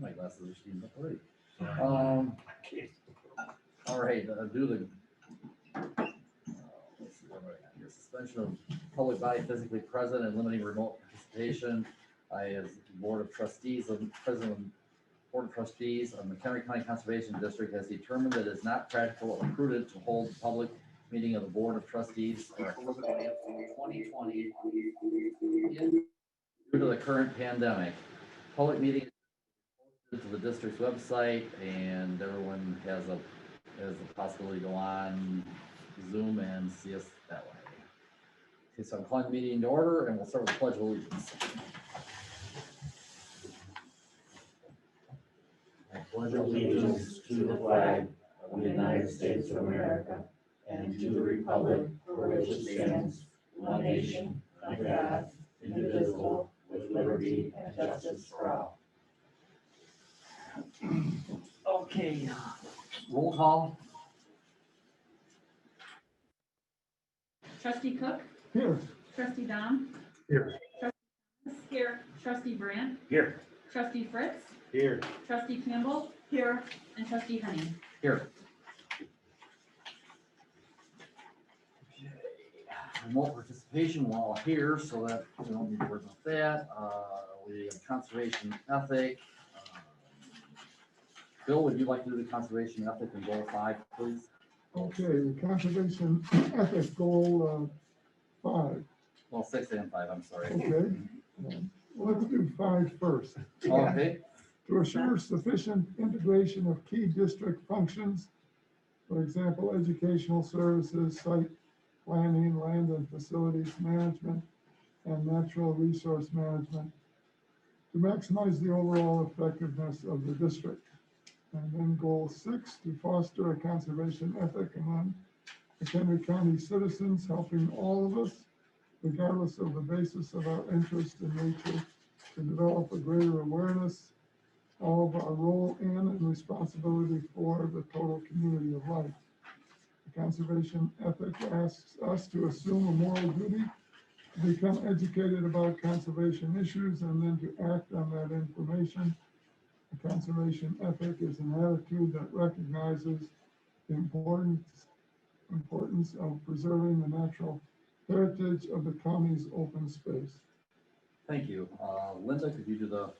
My glasses are steamed up already. All right, do the let's see, what do I got here? Suspension of public body physically present and limiting remote participation. I, as Board of Trustees, President of the Board of Trustees of Mchenry County Conservation District, has determined that it is not practical or prudent to hold a public meeting of the Board of Trustees for October 20th, 2020 due to the current pandemic. Public meeting is posted to the district's website, and everyone has the possibility to go on Zoom and see us that way. Okay, so I'm calling the meeting to order, and we'll start with the Pledge of Allegiance. I pledge allegiance to the flag of the United States of America and to the republic for which it stands, one nation, under God, indivisible, with liberty and justice for all. Okay, roll call. Trustee Cook? Here. Trustee Dom? Here. Trustee here. Trustee Brandt? Here. Trustee Fritz? Here. Trustee Campbell? Here. And Trustee Honey? Here. Remote participation while here, so that we don't need to worry about that. We have conservation ethic. Bill, would you like to do the conservation ethic in goal 5, please? Okay, the conservation ethics goal 5. Well, 6 and 5, I'm sorry. Okay, let's do 5 first. Okay, To assure sufficient integration of key district functions, for example, educational services, site planning, land and facilities management, and natural resource management, to maximize the overall effectiveness of the district. And then goal 6, to foster a conservation ethic among Mchenry County citizens, helping all of us, regardless of the basis of our interest in nature, to develop a greater awareness of our role in and responsibility for the total community of life. The conservation ethic asks us to assume a moral duty to become educated about conservation issues and then to act on that information. A conservation ethic is an attitude that recognizes the importance of preserving the natural heritage of the county's open space. thank you. Linda, could you do the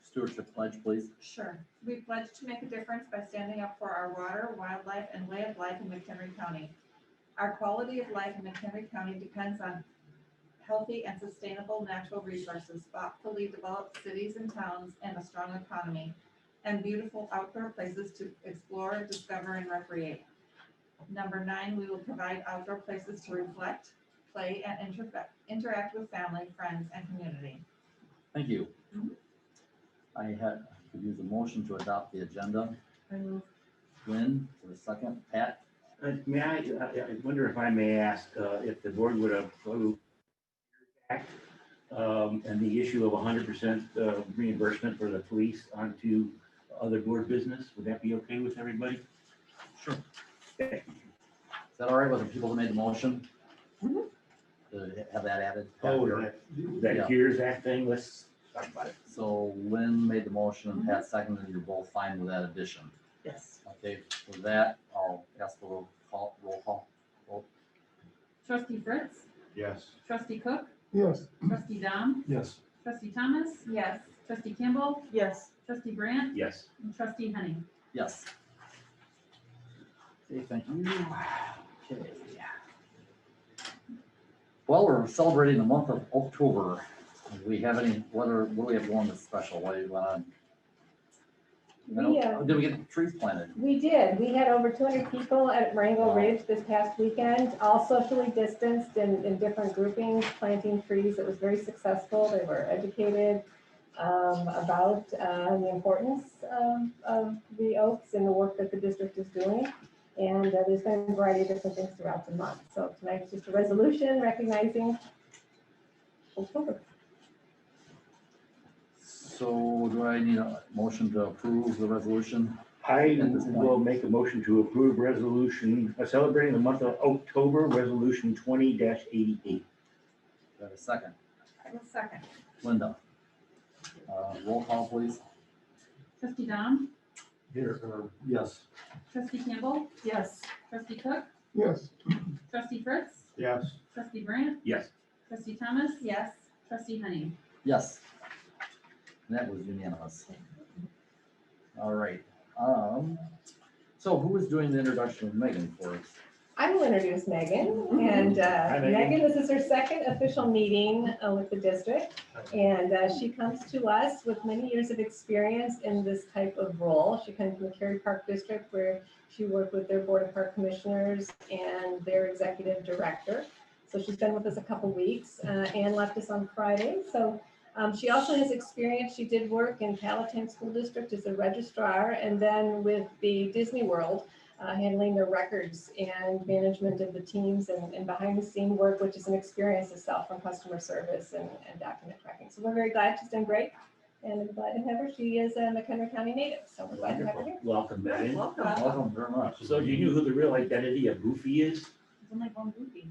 stewardship pledge, please? Sure. We pledge to make a difference by standing up for our water, wildlife, and way of life in McHenry County. Our quality of life in McHenry County depends on healthy and sustainable natural resources, thoughtfully developed cities and towns, and a strong economy, and beautiful outdoor places to explore, discover, and recreate. Number 9, we will provide outdoor places to reflect, play, and interact with family, friends, and community. Thank you. Mhm. Could use a motion to adopt the agenda. I move. Lynn, for the second. Pat? May I wonder if I may ask if the board would approve and the issue of 100% reimbursement for the police onto other board business? Would that be okay with everybody? Sure. Okay. Is that all right with the people who made the motion? Mhm. To have that added? Oh, Yeah. that Here's that thing, let's talk about it. So Lynn made the motion and Pat seconded. You're both fine with that addition. Yes. Okay, with that, I'll ask for roll call. Vote. Trustee Fritz? Yes. Trustee Cook? Yes. Trustee Dom? Yes. Trustee Thomas? Yes. Trustee Campbell? Yes. Trustee Brandt? Yes. And Trustee Honey? Yes. Okay, thank you. Okay. Well, we're celebrating the month of October. Do we have any, what do we have going that's special? What do you want to? Did we get trees planted? We did. We had over 200 people at Marengo Ridge this past weekend, all socially distanced in different groupings, planting trees. It was very successful. They were educated about the importance of the oaks and the work that the district is doing. And there's been a variety of different things throughout the month. So tonight's just a resolution recognizing October. So do I need a motion to approve the resolution? I will make a motion to approve resolution celebrating the month of October, resolution 20-88. Do I have a second? I will second. Linda? Roll call, please. Trustee Dom, Here, yes. trustee Campbell, Yes. trustee Cook, Yes. trustee Fritz, Yes. trustee Brandt, Yes. trustee Thomas, Yes. trustee Henning. Yes. And that was unanimous. All right. So who is doing the introduction of Megan for us? I will introduce Megan, and Hi, Megan. Megan, this is her second official meeting with the district. And she comes to us with many years of experience in this type of role. She comes from the Cary Park District, where she worked with their Board of Park Commissioners and their executive director. So she's been with us a couple weeks and left us on Friday. So she also has experience. She did work in Palatine School District as a registrar, and then with the Disney World, handling their records and management of the teams and behind the scene work, which is an experience itself from customer service and document tracking. So we're very glad she's done great, and I'm glad to have her. She is a McHenry County native, so we're glad to have her here. Welcome, Megan. Welcome. Welcome very much. So do you know who the real identity of Goofy is? It's only one goofy.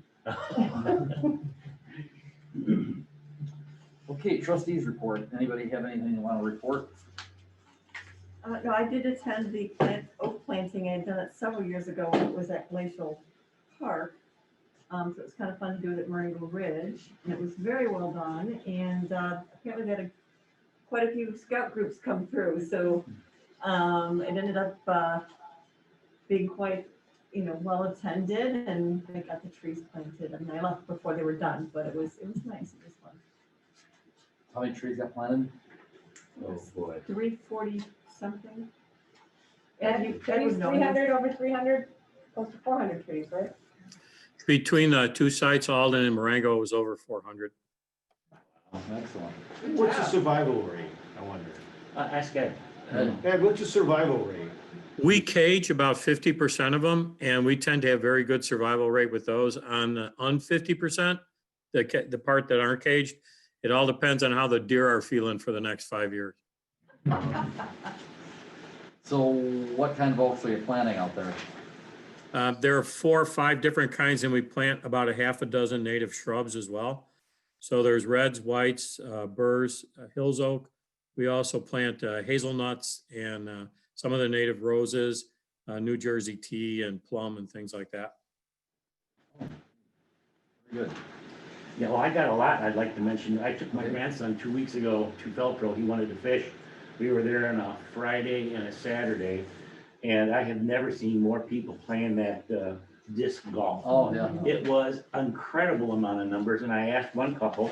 Okay, trustees report. Anybody have anything they want to report? No, I did attend the oak planting. I had done it several years ago when it was at Glacial Park. So it was kind of fun to do it at Marengo Ridge, and it was very well done. And apparently they had quite a few scout groups come through. So it ended up being quite, well attended, and they got the trees planted. And I left before they were done, but it was nice. It was fun. How many trees got planted? Oh, boy. 340 something. And you- that would know. 300, over 300, close to 400 trees, right? Between the two sites, Alden and Marengo, was over 400. Excellent. What's the survival rate, I wonder? Ask Ed. Ed, what's the survival rate? We cage about 50% of them, and we tend to have very good survival rate with those. On the 50%, the part that aren't caged, it all depends on how the deer are feeling for the next 5 years. So what kind of oaks are you planting out there? There are 4 or 5 different kinds, and we plant about a half a dozen native shrubs as well. So there's reds, whites, burrs, hills oak. We also plant hazelnuts and some of the native roses, New Jersey tea and plum and things like that. Good. Yeah, well, I got a lot I'd like to mention. I took my grandson 2 weeks ago to Felpro. He wanted to fish. We were there on a Friday and a Saturday, and I have never seen more people playing that disc golf. Oh, yeah. It was incredible amount of numbers, and I asked one couple,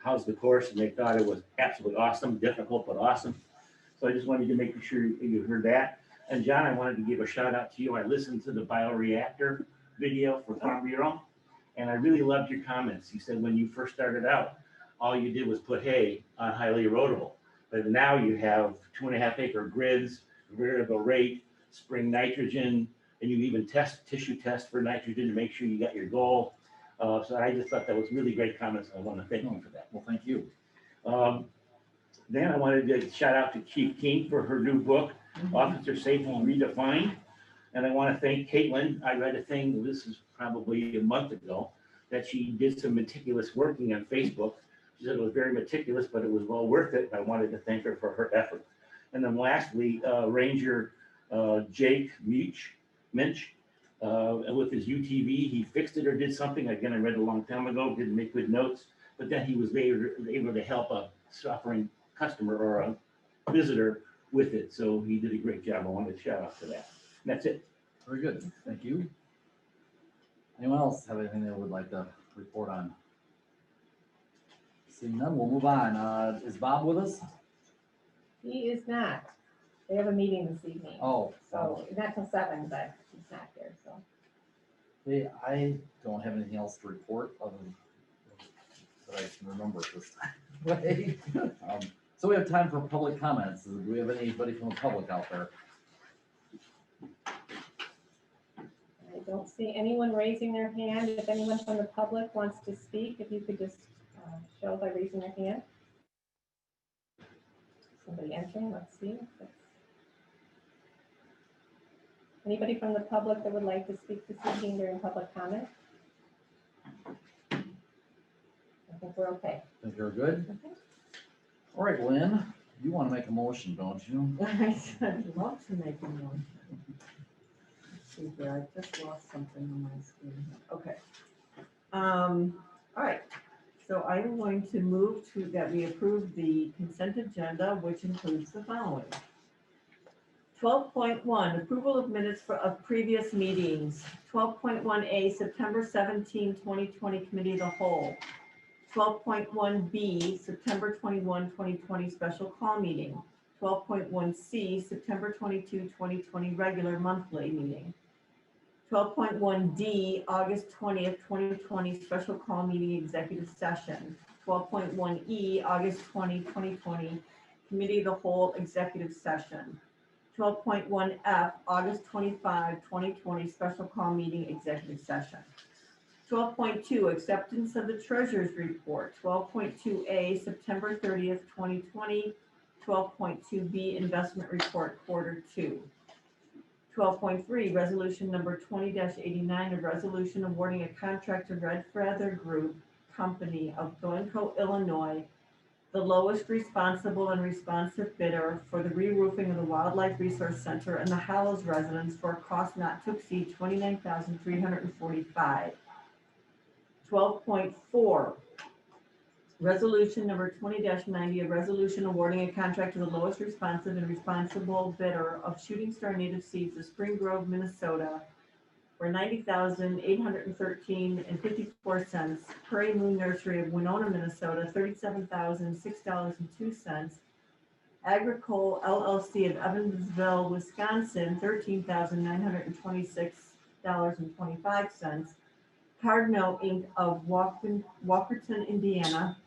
how's the course? And they thought it was absolutely awesome, difficult, but awesome. So I just wanted to make sure you heard that. And John, I wanted to give a shout out to you. I listened to the bioreactor video for Farm Bureau, and I really loved your comments. You said when you first started out, all you did was put hay on highly erodible. But now you have 2.5 acre grids, variable rate, spring nitrogen, and you even tissue test for nitrogen to make sure you got your goal. So I just thought that was really great comments. I want to thank you for that. Well, thank you. Then I wanted to shout out to Chief King for her new book, Officer Safety Redefined. And I want to thank Caitlin. I read a thing, this is probably a month ago, that she did some meticulous working on Facebook. She said it was very meticulous, but it was well worth it. I wanted to thank her for her effort. And then lastly, Ranger Jake Minch, with his UTV, he fixed it or did something. Again, I read a long time ago, didn't make good notes, but then he was able to help a suffering customer or a visitor with it. So he did a great job. I wanted to shout out to that. And that's it. Very good. Thank you. Anyone else have anything they would like to report on? Seeing none, we'll move on. Is Bob with us? He is not. They have a meeting this evening. Oh, So not till 7, but he's not here, so. hey, I don't have anything else to report other than that I can remember at this time. So we have time for public comments. Do we have anybody from the public out there? I don't see anyone raising their hand. If anyone from the public wants to speak, if you could just show by raising their hand. Somebody entering, let's see. Anybody from the public that would like to speak this evening during public comment? I think we're okay. Think you're good? Okay. All right, Lynn, You want to make a motion, don't you? I'd love to make a motion. Let's see here, I just lost something on my screen. Okay. All right, so I'm going to move to that we approve the consent agenda, which includes the following. 12.1, approval of minutes of previous meetings. 12.1A, September 17, 2020, Committee of the Whole. 12.1B, September 21, 2020, Special Call Meeting. 12.1C, September 22, 2020, Regular Monthly Meeting. 12.1D, August 20th, 2020, Special Call Meeting Executive Session. 12.1E, August 20, 2020, Committee of the Whole Executive Session. 12.1F, August 25, 2020, Special Call Meeting Executive Session. 12.2, Acceptance of the Treasurer's Report. 12.2A, September 30th, 2020. 12.2B, Investment Report, Quarter 2. 12.3, Resolution number 20-89, a resolution awarding a contract to Red Feather Group Company of Glencoe, Illinois, the lowest responsible and responsive bidder for the re-roofing of the Wildlife Resource Center and the Hallows residence for a cost not to exceed $29,345. 12.4, Resolution number 20-90, a resolution awarding a contract to the lowest responsive and responsible bidder of Shooting Star Native Seeds of Spring Grove, Minnesota for $90,813.54. Prairie Moon Nursery of Winona, Minnesota, $37,006.02. Agricole LLC of Evansville, Wisconsin, $13,926.25. Cardinal Inc. of Walkerton, Indiana,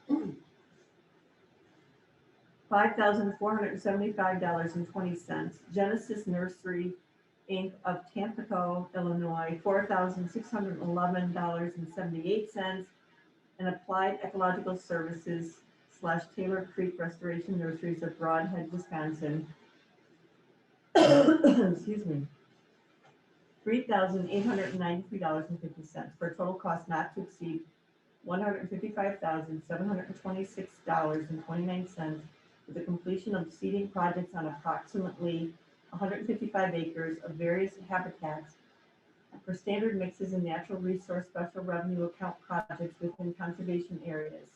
$5,475.20. Genesis Nursery Inc. of Tampico, Illinois, $4,611.78. And Applied Ecological Services / Taylor Creek Restoration Nurseries of Broadhead, Wisconsin. Excuse me. $3,893.50 for a total cost not to exceed $155,726.29 with the completion of seeding projects on approximately 155 acres of various habitats for standard mixes and natural resource special revenue account projects within conservation areas.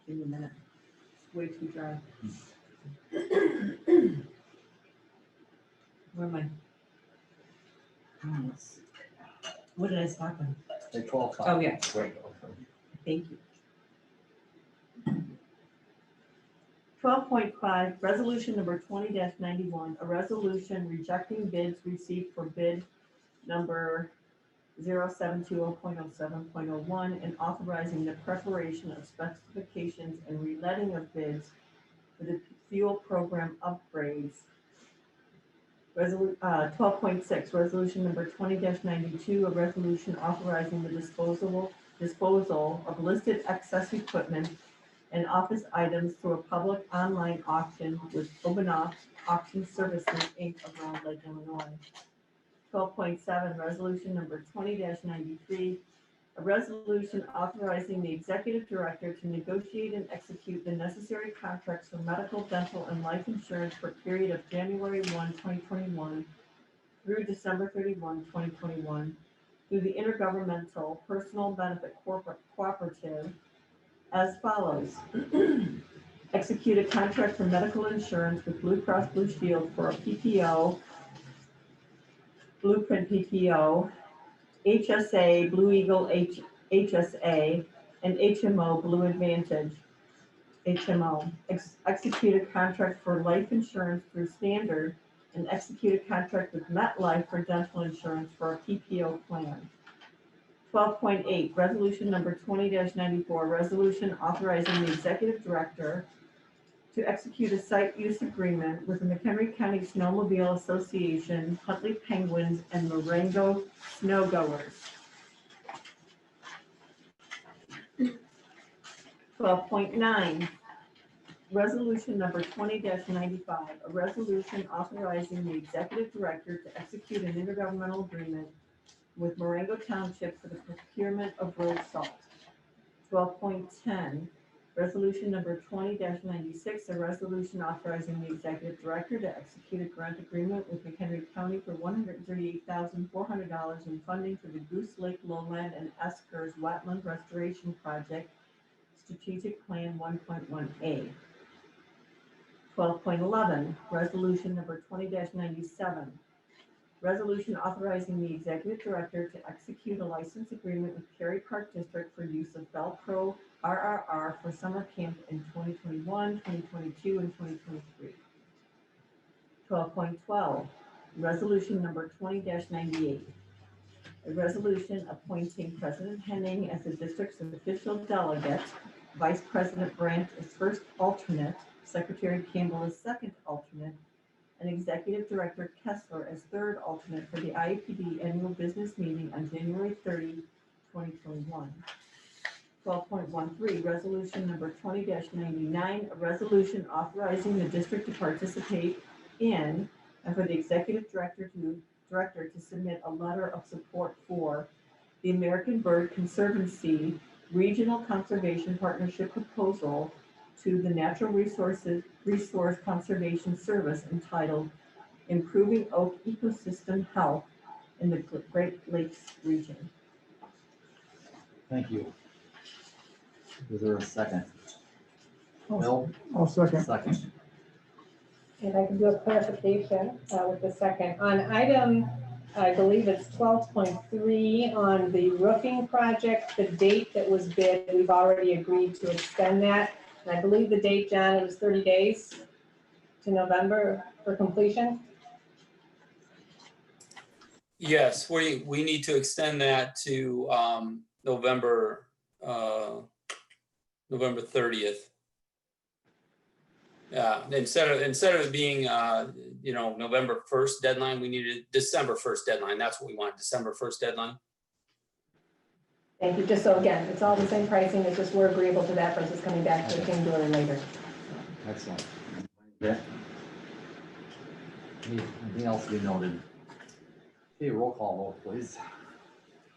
Give me a minute. It's way too dry. Where am I? What did I stop on? Say 12. Oh, yeah. Thank you. 12.5, resolution number 20-91, a resolution rejecting bids received for bid number 0720.07.01 and authorizing the preparation of specifications and reletting of bids for the fuel program upgrades. 12.6, resolution number 20-92, a resolution authorizing the disposal of listed excess equipment and office items through a public online auction with Obanoff Auction Services, Inc. of Round Lake, Illinois. 12.7, resolution number 20-93, a resolution authorizing the executive director to negotiate and execute the necessary contracts for medical, dental, and life insurance for a period of January 1, 2021 through December 31, 2021 through the Intergovernmental Personal Benefit Cooperative as follows. Execute a contract for medical insurance with Blue Cross Blue Shield for a PPO, Blueprint PPO, HSA, Blue Eagle HSA, and HMO, Blue Advantage HMO. Execute a contract for life insurance through Standard and execute a contract with MetLife for dental insurance for a PPO plan. 12.8, resolution number 20-94, resolution authorizing the executive director to execute a site use agreement with the McHenry County Snowmobile Association, Huntley Penguins, and Marengo Snowgoers. 12.9, resolution number 20-95, a resolution authorizing the executive director to execute an intergovernmental agreement with Marengo Township for the procurement of road salt. 12.10, Resolution number 20-96, a resolution authorizing the executive director to execute a grant agreement with Mchenry County for $138,400 in funding for the Goose Lake Lowland and Eskers Wetland Restoration Project, Strategic Plan 1.1A. 12.11, resolution number 20-97. Resolution authorizing the executive director to execute a license agreement with Cary Park District for use of Velcro RRR for summer camp in 2021, 2022, and 2023. 12.12, resolution number 20-98. A resolution appointing President Henning as the district's official delegate, Vice President Brandt as first alternate, Secretary Campbell as second alternate, and Executive Director Kessler as third alternate for the IAPD annual business meeting on January 30, 2021. 12.13, resolution number 20-99, a resolution authorizing the district to participate in and for the executive director to submit a letter of support for the American Bird Conservancy Regional Conservation Partnership proposal to the Natural Resource Conservation Service entitled Improving Oak Ecosystem Health in the Great Lakes Region. Thank you. Is there a second? Bill? I'll second. Second. And I can do a clarification with the second. On item, I believe it's 12.3 on the roofing project, the date that was bid, we've already agreed to extend that. And I believe the date, John, it was 30 days to November for completion. Yes, we need to extend that to November 30th. Yeah, instead of it being November 1st deadline, we needed December 1st deadline. That's what we want, December 1st deadline. Thank you. Just so again, it's all the same pricing. It's just we're agreeable to that versus coming back to the king doing it later. Excellent. Okay. Anything else to be noted? Okay, roll call vote, please.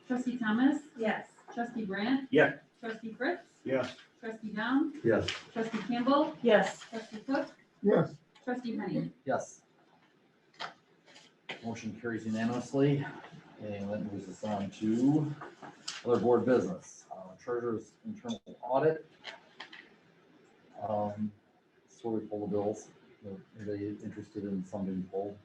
Trustee Thomas, Yes. trustee Brandt. Yeah. Trustee Fritz, Yes. trustee Dom, Yes. trustee Campbell, Yes. trustee Cook, Yes, trustee Henning. Yes. Motion carries unanimously, and that moves us on to other board business. Treasurer's internal audit. So we pull the bills. Anybody interested in something pulled?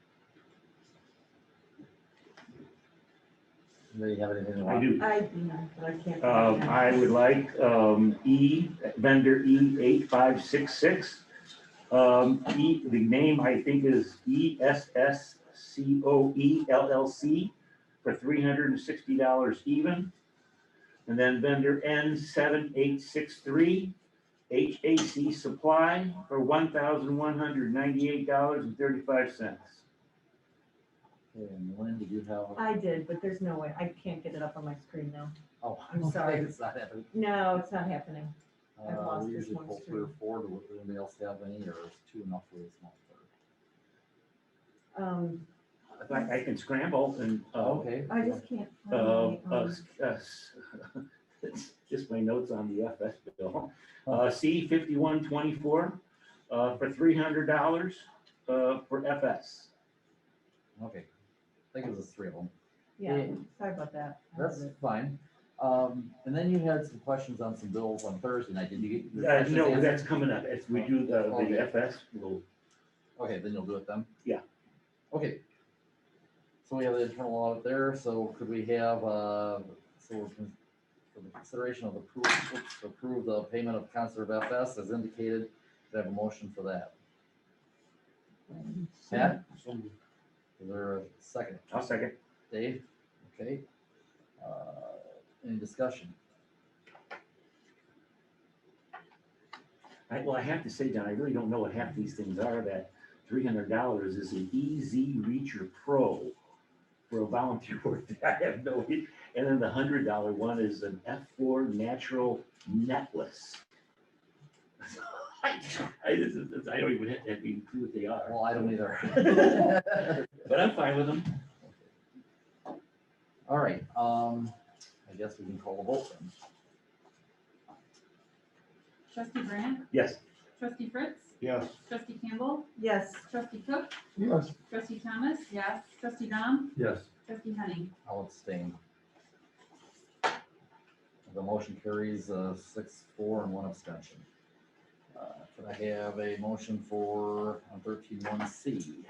Anybody have anything? they I want? do. I do know, but I can't. I would like vendor E8566. The name I think is ESSCOE LLC for $360 even. And then vendor N7863 HAC Supply for $1,198.35. Okay, and Lynn, did you have? I did, but there's no way. I can't get it up on my screen now. Oh, I'm okay, sorry. It's not happening. No, it's not happening. I've lost We this usually one pull 3 or 4. Do anybody else have any, or is 2 enough for this month? If I can scramble and, Okay. I just can't. find my, it's just my notes on the FS bill. C5124 for $300 for FS. Okay. I think it was 3 of them. Yeah, sorry about that. That's fine. And then you had some questions on some bills on Thursday night. Did you get? your questions No, answered? that's coming up. As we do the FS, we'll. Okay, then you'll do it then? Yeah. Okay. So we have the internal audit there, so could we have, for the consideration of approve the payment of Conserve FS as indicated, to have a motion for that? Pat? Is there a second? I'll second. Dave? Okay. Any discussion? I have to say, John, I really don't know what half these things are. That $300 is an Easy Reacher Pro for a volunteer work. I have no idea. And then the $100 one is an F4 natural necklace. I don't even have to be clue what they are. Well, I don't either. But I'm fine with them. All right, I guess we can call the vote then. Trustee Brandt, Yes. trustee Fritz, Yes. trustee Campbell, Yes. trustee Cook, Yes, trustee Thomas, Yes. trustee Dom, Yes. trustee Henning. I'll abstain. The motion carries 6-4 and 1 abstention. Could I have a motion for 13-1C?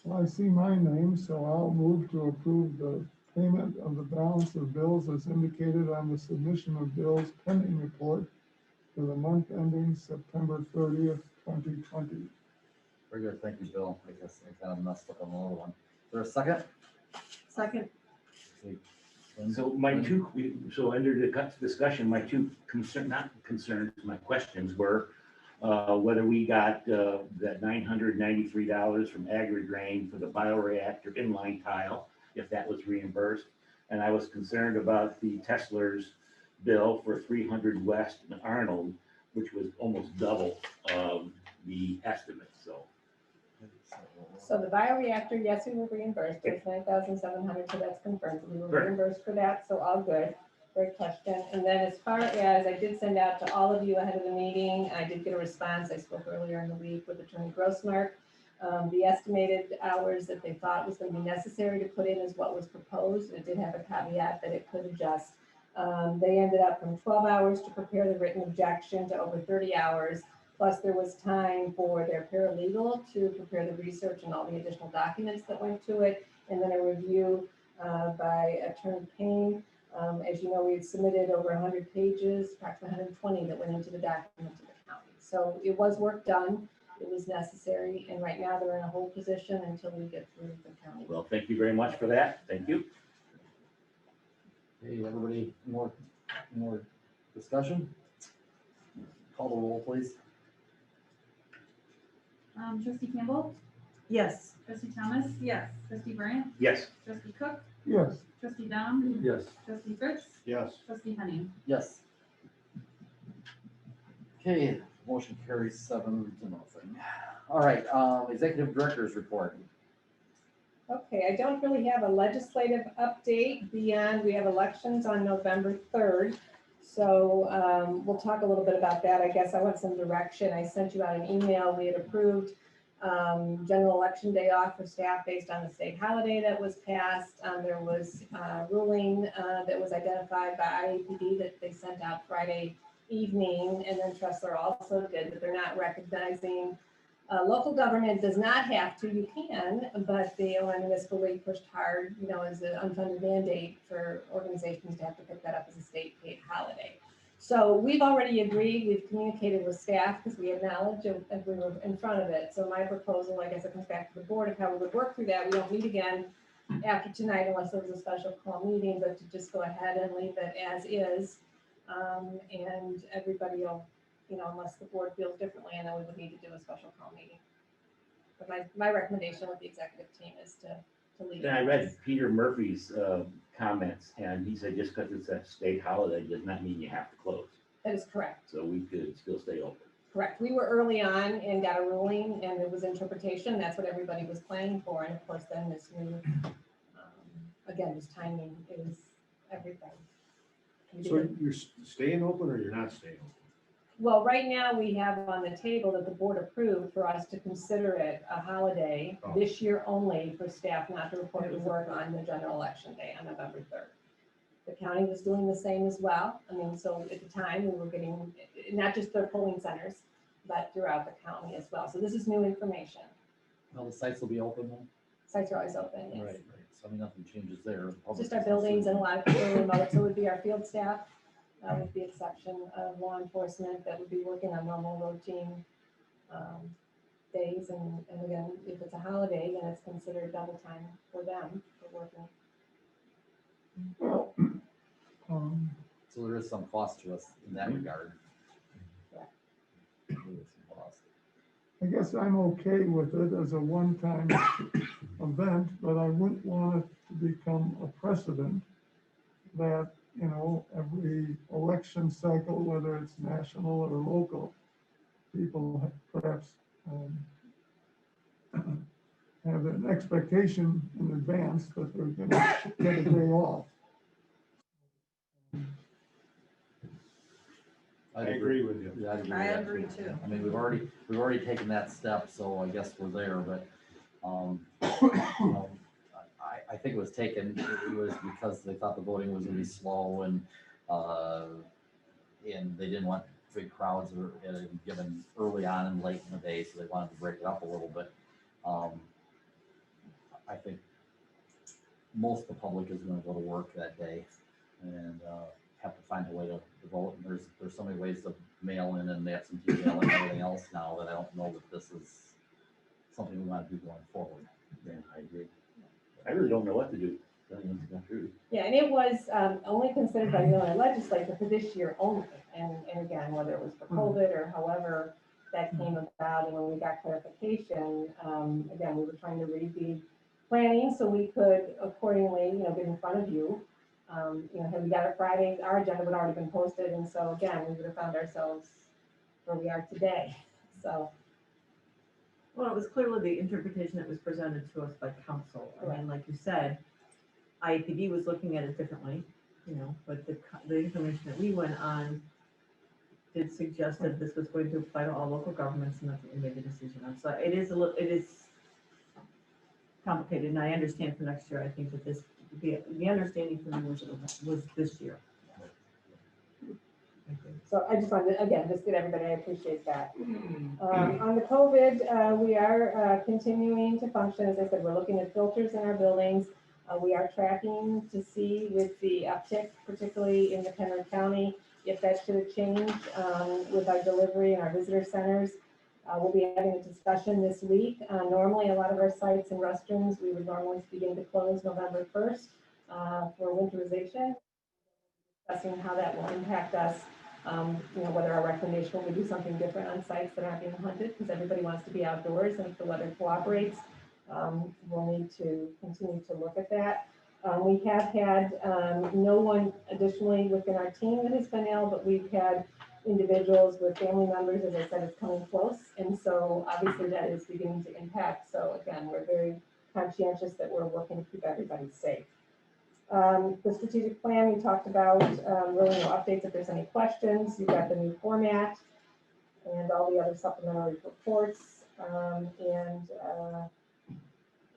so I see my name, so I'll move to approve the payment of the balance of bills as indicated on the submission of bills pending report for the month ending September 30th, 2020. Very good, thank you, Bill. I guess I kind of messed up on the other one. Is there a second? Second. So my two, so under the discussion, my two not concerns, my questions were whether we got that $993 from Agri-Grain for the bioreactor inline tile, if that was reimbursed. And I was concerned about the Tesla's bill for 300 West in Arnold, which was almost double the estimate, so. So the bioreactor, yes, we were reimbursed, it's 9,700, so that's confirmed, we were Correct. reimbursed for that, so all good. Great question. And then as far as, I did send out to all of you ahead of the meeting, I did get a response, I spoke earlier in the week with Attorney Grossmark. The estimated hours that they thought was gonna be necessary to put in is what was proposed, it did have a caveat that it could adjust. They ended up from 12 hours to prepare the written objection to over 30 hours. Plus there was time for their paralegal to prepare the research and all the additional documents that went to it. And then a review by Attorney Payne. As you know, we had submitted over 100 pages, approximately 120 that went into the document to the county. So it was work done, it was necessary, and right now they're in a hold position until we get through the county. Well, thank you very much for that. Thank you. Hey, everybody, more discussion? Call the roll, please. Trustee Campbell, Yes. trustee Thomas, Yes. trustee Brandt, Yes. trustee Cook, Yes, trustee Dom, Yes. trustee Fritz, Yes. trustee Henning. Yes. Okay, motion carries 7-0. All right, executive director's report. Okay, I don't really have a legislative update beyond, we have elections on November 3rd. So we'll talk a little bit about that. I guess I want some direction. I sent you out an email. We had approved general election day off for staff based on the state holiday that was passed. There was ruling that was identified by IAPD that they sent out Friday evening, and then Tressler also did, that they're not recognizing local government does not have to, you can, but the Illinois Municipal League pushed hard, you know, as an unfunded mandate for organizations to have to pick that up as a state paid holiday. So we've already agreed, we've communicated with staff because we had knowledge of, and we were in front of it. So my proposal, I guess it comes back to the board of how we would work through that. We don't meet again after tonight unless there was a special call meeting, but to just go ahead and leave it as is. And everybody will, you know, unless the board feels differently, and then we would need to do a special call meeting. But my recommendation with the executive team is to leave. And I read Peter Murphy's comments, and he said just because it's a state holiday does not mean you have to close. That is correct, So we could still stay open. correct. We were early on and got a ruling, and it was interpretation, that's what everybody was planning for, and of course then this new, again, this timing is everything. We So did- you're staying open or you're not staying open? Well, right now, we have on the table that the board approved for us to consider it a holiday Oh. this year only for staff not to report to work on the general election day on November 3rd. The county was doing the same as well. I mean, so at the time, we were getting, not just their polling centers, but throughout the county as well. So this is new information. Well, the sites will be open then? Sites are always open, yes. Right. So I mean, nothing changes there. Just our buildings and a lot of people are remote, so it would be our field staff, with the exception of law enforcement that would be working on normal routine days. And again, if it's a holiday, then it's considered double time for them for working. well, So there is some cost to us in that regard. Yeah. There is some cost. I guess I'm okay with it as a one-time event, but I wouldn't want it to become a precedent that, you know, every election cycle, whether it's national or local, people perhaps have an expectation in advance that they're gonna get a day off. I agree with you. Yeah, I agree too. I mean, we've already taken that step, so I guess we're there, but, you know, I think it was taken, it was because they thought the voting was gonna be slow and they didn't want big crowds or given early on and late in the day, so they wanted to break it up a little bit. I think most of the public is gonna go to work that day and have to find a way to vote. And there's so many ways to mail in and absentee mail and everything else now that I don't know that this is something we want to do going forward. Yeah, I agree. I really don't know what to do. Telling you the truth. Yeah, and it was only considered by the Illinois legislature for this year only. And again, whether it was for COVID or however that came about, and when we got clarification, again, we were trying to read the planning so we could accordingly, get in front of you. Had we got it Friday, our agenda would already been posted, and so again, we would have found ourselves where we are today. So, Well, it was clearly the interpretation that was presented to us by council. I mean, like you said, IAPD was looking at it differently, but the information that we went on did suggest that this was going to apply to all local governments, and that's what we made the decision on. So it is complicated, and I understand for next year. I think that the understanding for me was this year. so I just wanted to, again, just get everybody, I appreciate that. On the COVID, we are continuing to function. As I said, we're looking at filters in our buildings. We are tracking to see with the uptick, particularly in McHenry County, if that should change with our delivery and our visitor centers. We'll be having a discussion this week. Normally, a lot of our sites and restrooms, we would normally begin to close November 1st for winterization. Discussing how that will impact us, whether our recommendation will do something different on sites that aren't being hunted, because everybody wants to be outdoors, and if the weather cooperates, we'll need to continue to look at that. We have had no one additionally within our team that has been ill, but we've had individuals with family members, as I said, it's coming close. And so obviously that is beginning to impact. So again, we're very conscientious that we're working to keep everybody safe. The strategic plan we talked about, really no updates if there's any questions. You've got the new format and all the other supplementary reports.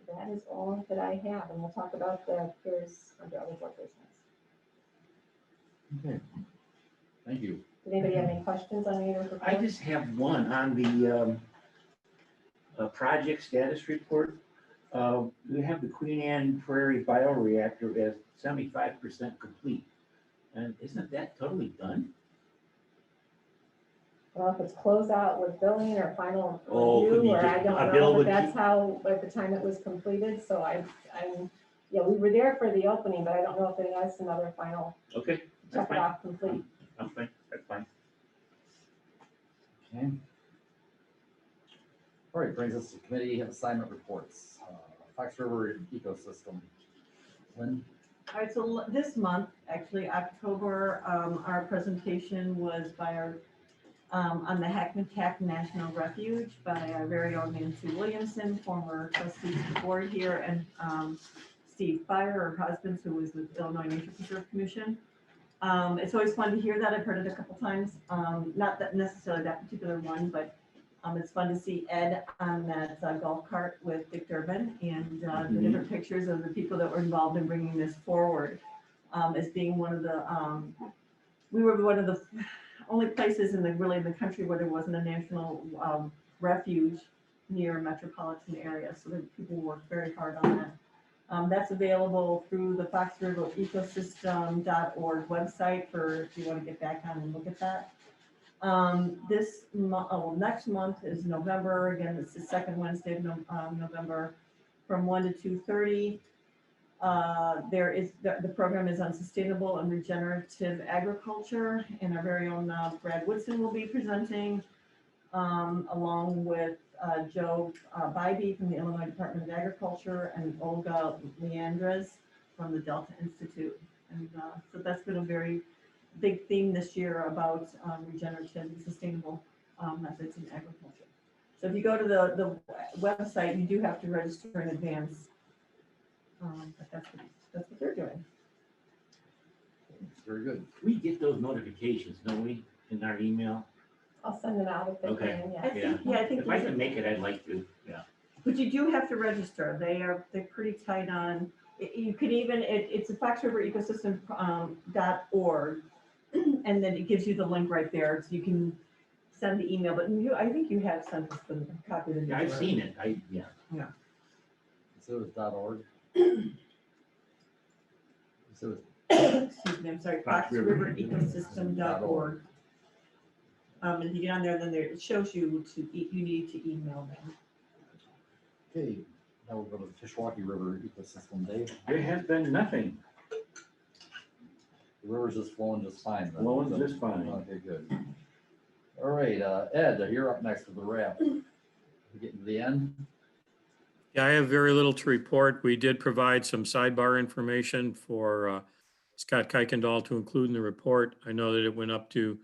That is all that I have, and we'll talk about the CARES under other board business. Okay. Thank you. Did anybody have any questions on any of the reports? I just have one on the project status report. We have the Queen Anne Prairie bioreactor as 75% complete. And isn't that totally done? Well, if it's closed out with billing or final Oh, could be review, or just I a don't bill know, but with that's how, at the time it was completed, so yeah, we were there for the opening, but I don't know if it has another final Okay, check that's it fine. off complete. I'm fine, that's fine. Okay. All right, brings us to committee assignment reports. Fox River ecosystem. Lynn? All right, so this month, actually October, our presentation was by our, on the Hackmatack National Refuge by our very own Nancy Williamson, former Trustees Report here, and Steve Fire, her husband, who was with Illinois Nature Preserve Commission. It's always fun to hear that. I've heard it a couple times. Not that necessarily that particular one, but it's fun to see Ed on that golf cart with Dick Durbin and the different pictures of the people that were involved in bringing this forward as being one of the, we were one of the only places in the country where there wasn't a national refuge near a metropolitan area. So the people worked very hard on that. That's available through the Fox River Ecosystem.org website for if you want to get back on and look at that. Next month is November. Again, it's the second Wednesday of November from 1 to 2:30. There is the program is on sustainable and regenerative agriculture, and our very own Brad Woodson will be presenting, along with Joe Bybee from the Illinois Department of Agriculture and Olga Leandres from the Delta Institute. And so that's been a very big theme this year about regenerative and sustainable methods in agriculture. So if you go to the website, you do have to register in advance. But that's what they're doing. Very good. We get those notifications, don't we? in our email? I'll send them out if they Okay. can, I yeah. think, yeah, I think, If I can make it, I'd like to, yeah. but you do have to register. They're pretty tight on, you could even, it's a Fox River Ecosystem, .org. And then it gives you the link right there, so you can send the email, but I think you have sent us the copy of the. Yeah, I've newsletter. seen it, yeah. So it was .org. So it's Excuse me, I'm sorry, Fox Fox River River Ecosystem.org. And if you get on there, then it shows you you need to email them. okay. Now we'll go to the Kishwaukee River Ecosystem Day. There has been nothing. The river's just flowing just fine. then. Flowing just fine. Okay, good. All right, Ed, you're up next with the wrap. We're getting to the end. Yeah, I have very little to report. We did provide some sidebar information for Scott Kuykendall to include in the report. I know that it went up to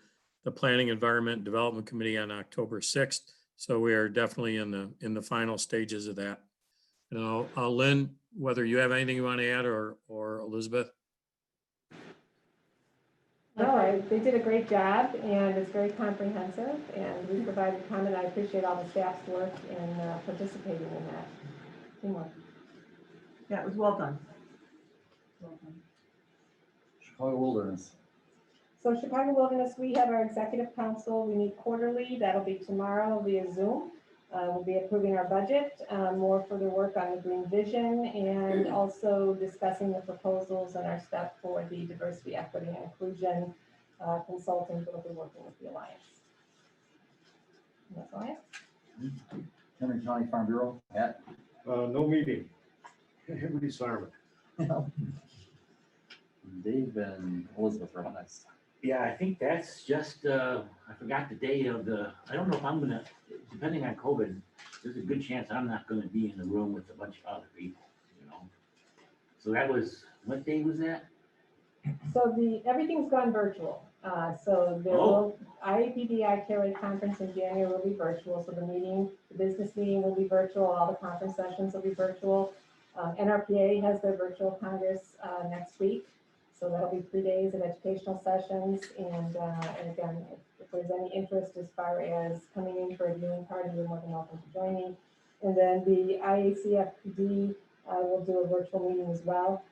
the Planning Environment and Development Committee on October 6th. So we are definitely in the final stages of that. And Lynn, whether you have anything you want to add or Elizabeth? No, they did a great job and it's very comprehensive and we provided comment. I appreciate all the staff's work in participating in that. Teamwork. Yeah, it was well done. Well done. Chicago Wilderness. So Chicago Wilderness, we have our executive council. We meet quarterly. That'll be tomorrow via Zoom. We'll be approving our budget, more further work on the green vision, and also discussing the proposals and our step for the diversity, equity, and inclusion consultant that will be working with the Alliance. And that's all I have. Henry County Farm Bureau, Matt. No meeting. Everybody's farming. Dave and Elizabeth are up next. Yeah, I think that's just, I forgot the day of I don't know if I'm gonna, depending on COVID, there's a good chance I'm not gonna be in the room with a bunch of other people, you know? So that was, what day was that? So everything's gone virtual. So the IAPD Carry conference in January will be virtual. So the business meeting will be virtual. All the conference sessions will be virtual. NRPA has their virtual congress next week. So that'll be 3 days of educational sessions. And again, if there's any interest as far as coming in for a viewing party, you're more than welcome to join me. And then the IACFPD will do a virtual meeting as well.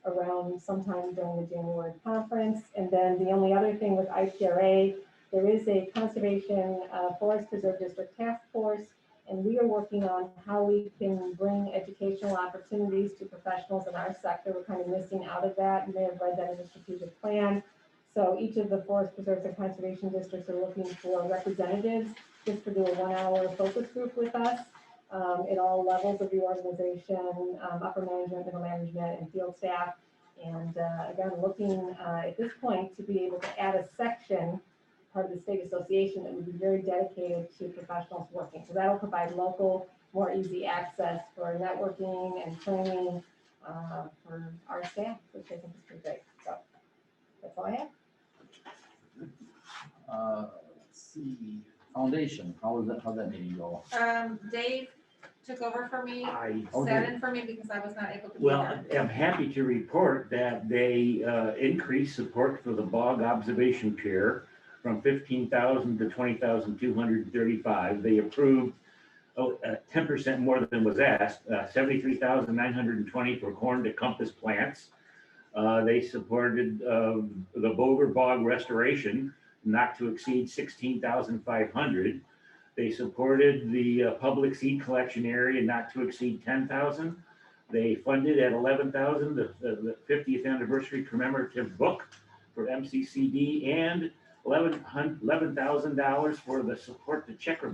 Around sometime during the January conference. And then the only other thing with IPRA, there is a Conservation Forest Preserve District Task Force, and we are working on how we can bring educational opportunities to professionals in our sector. We're kind of missing out of that. You may have read that in the strategic plan. So each of the forest preserves and conservation districts are looking for representatives just to do a 1-hour focus group with us. At all levels of the organization, upper management, middle management, and field staff. And again, looking at this point to be able to add a section, part of the state association, that would be very dedicated to professionals working. So that'll provide local, more easy access for networking and training for our staff, which I think is pretty great. So that's all I have. Let's see, Foundation, how'd that meeting go? Dave took over for me, Oh, sat great. in for me because I was not able to be Well, there. I'm happy to report that they increased support for the bog observation pier from 15,000 to 20,235. They approved 10% more than was asked, 73,920 for corn to compass plants. They supported the Boulder Bog restoration, not to exceed 16,500. They supported the public seed collection area, not to exceed 10,000. They funded at 11,000 the 50th anniversary commemorative book for MCCD, and $11,000 for the support to checker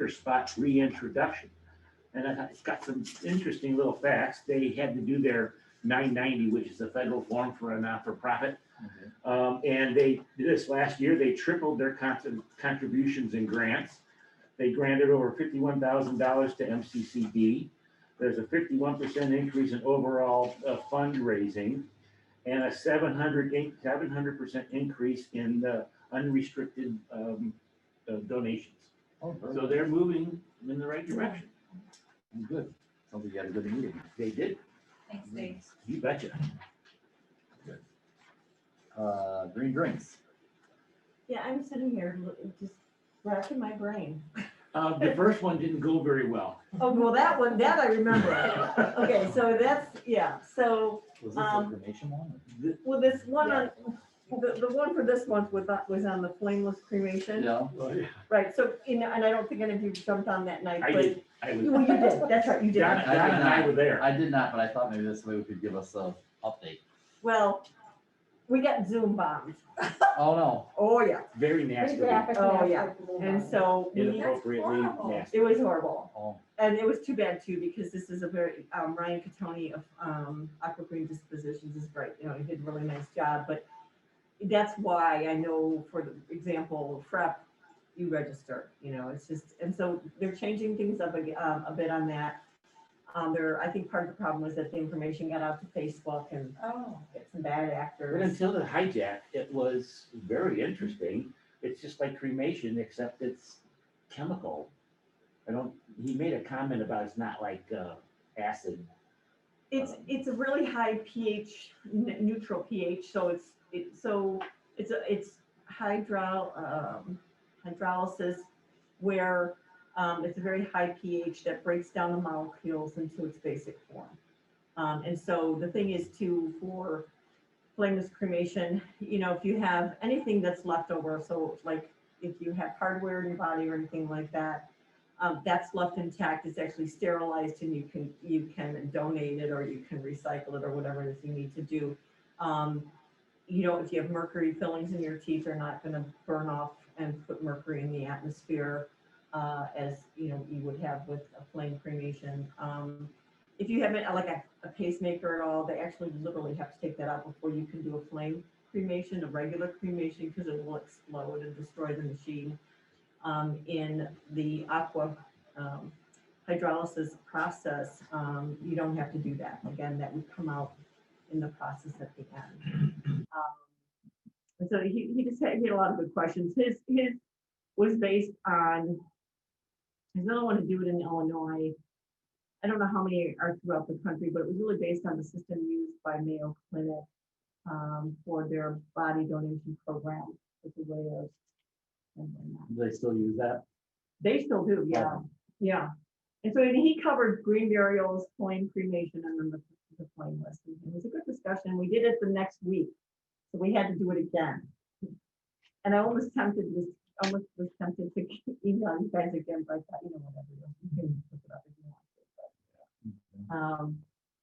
spot reintroduction. And it's got some interesting little facts. They had to do their 990, which is a federal form for a not-for-profit. And this last year, they tripled their contributions and grants. They granted over $51,000 to MCCD. There's a 51% increase in overall fundraising, and a 700% increase in the unrestricted donations. Oh, very So good. they're moving in the right direction. Good. Sounds like you had a good meeting. They did. Thanks, Dave. You betcha. Green drinks. Yeah, I'm sitting here just racking my brain. The first one didn't go very well. Oh, well, that one, that I remember. Okay, so that's, yeah, so, Was this the cremation one? well, this one on, the one for this month was on the flameless cremation. Yeah. Right, so, you know, and I don't think any of you jumped on that night, I but. did, I was, Well, you did, that's right, you did. John I did and I not. were there. I did not, but I thought maybe this way we could give us a update. Well, we got Zoom bombed. Oh, no. Oh, yeah. Very Pretty nasty, graphic. Oh, yeah. nasty. And so we, inappropriately nasty. it was horrible. Oh, And it was too bad too, because this is a very, Ryan Catoni of Aqua Green Dispositions is great, you know, he did a really nice job, but that's why I know, for the example, FREP, you register, you know, it's just, and so they're changing things up a bit on that. I think part of the problem was that the information got out to Facebook and get some bad But actors. until the hijack, it was very interesting. It's just like cremation, except it's chemical. He made a comment about it's not like acid. It's a really high pH, neutral pH, so it's hydrolysis where it's a very high pH that breaks down the molecules into its basic form. And so the thing is too, for flameless cremation, you know, if you have anything that's left over, so like if you have hardware in your body or anything like that, that's left intact, it's actually sterilized and you can donate it or you can recycle it or whatever it is you need to do. You know, if you have mercury fillings in your teeth, they're not gonna burn off and put mercury in the atmosphere as you know you would have with a flame cremation. If you have like a pacemaker at all, they actually literally have to take that out before you can do a flame cremation, a regular cremation, because it will explode and destroy the machine. In the aqua hydrolysis process, you don't have to do that. Again, that would come out in the process at the end. And so he had a lot of good questions. His was based on, he's going to want to do it in Illinois. I don't know how many are throughout the country, but it was really based on the system used by Mayo Clinic for their body donation program. It's a way of. do they still use that? They still do, yeah, yeah. And so he covered green burials, flame cremation, and then the flameless. It was a good discussion. We did it the next week, so we had to do it again. And I almost was tempted to email you guys again, but I thought, you know, whatever, you can look it up if you want to. But,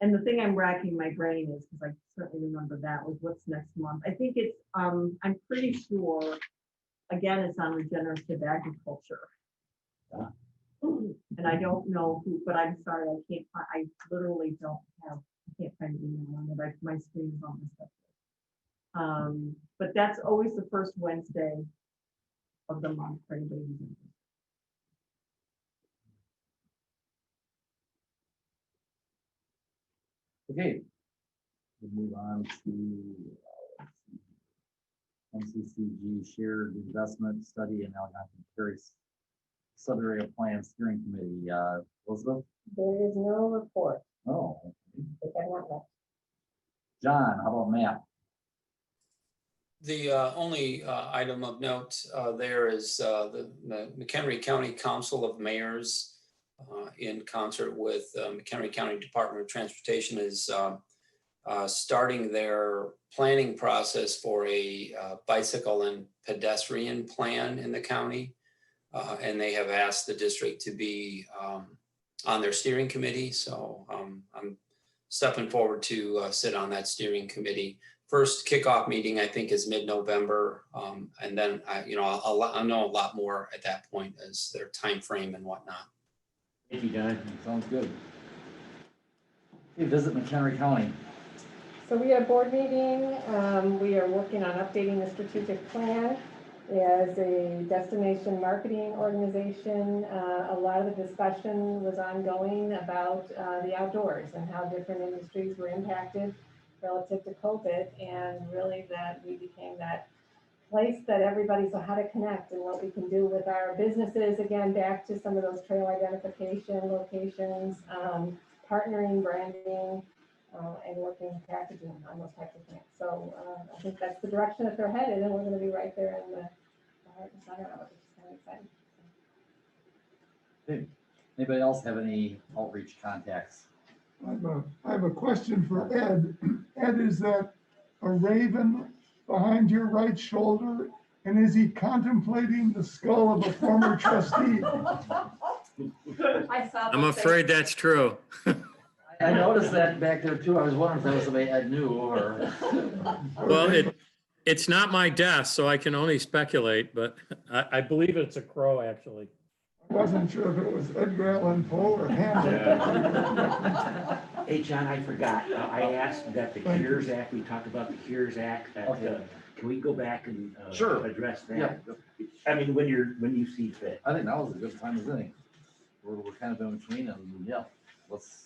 and the thing I'm racking my brain is, because I certainly remember that, was what's next month. I think it's, I'm pretty sure, again, it's on regenerative agriculture. And I don't know who, but I'm sorry, I literally don't have, I can't find the email on it. My screen is on this stuff. But that's always the first Wednesday of the month for anybody who's interested. Okay. We'll move on to MCCG Shared Investment Study and Algonquin Sub-Area Plan Steering Committee. Elizabeth? There is no report. Oh. They have not met. John, how about Matt? The only item of note there is the McHenry County Council of Mayors in concert with McHenry County Department of Transportation is starting their planning process for a bicycle and pedestrian plan in the county. And they have asked the district to be on their steering committee. So I'm stepping forward to sit on that steering committee. First kickoff meeting, I think, is mid-November. And then, I'll know a lot more at that point as their time frame and whatnot. Thank you, John. Sounds good. Okay, visit McHenry County. So we had a board meeting. We are working on updating the strategic plan. As a destination marketing organization, a lot of the discussion was ongoing about the outdoors and how different industries were impacted relative to COVID, and really that we became that place that everybody saw how to connect and what we can do with our businesses. Again, back to some of those trail identification locations, partnering, branding, and working packaging on those types of things. So I think that's the direction that they're headed, and we're going to be right there in So I don't know, it's just kind of exciting. Anybody else have any outreach contacts? I have a question for Ed. Ed, is that a raven behind your right shoulder? And is he contemplating the skull of a former trustee? I saw. I'm the afraid that's true. I noticed that back there too. I was wondering if that was somebody I knew or. Well, it's not my desk, so I can only speculate, but I believe it's a crow, actually. I wasn't sure if it was Edgar Allan Poe or Hamlet. Hey, John, I forgot. I asked that the Thank you. CARES Act, we talked about the CARES Act. Okay. Can we go back and Sure. address that? Yeah, I mean, when you see fit. I think now is a good time as any. We're kind of in between and yeah, let's.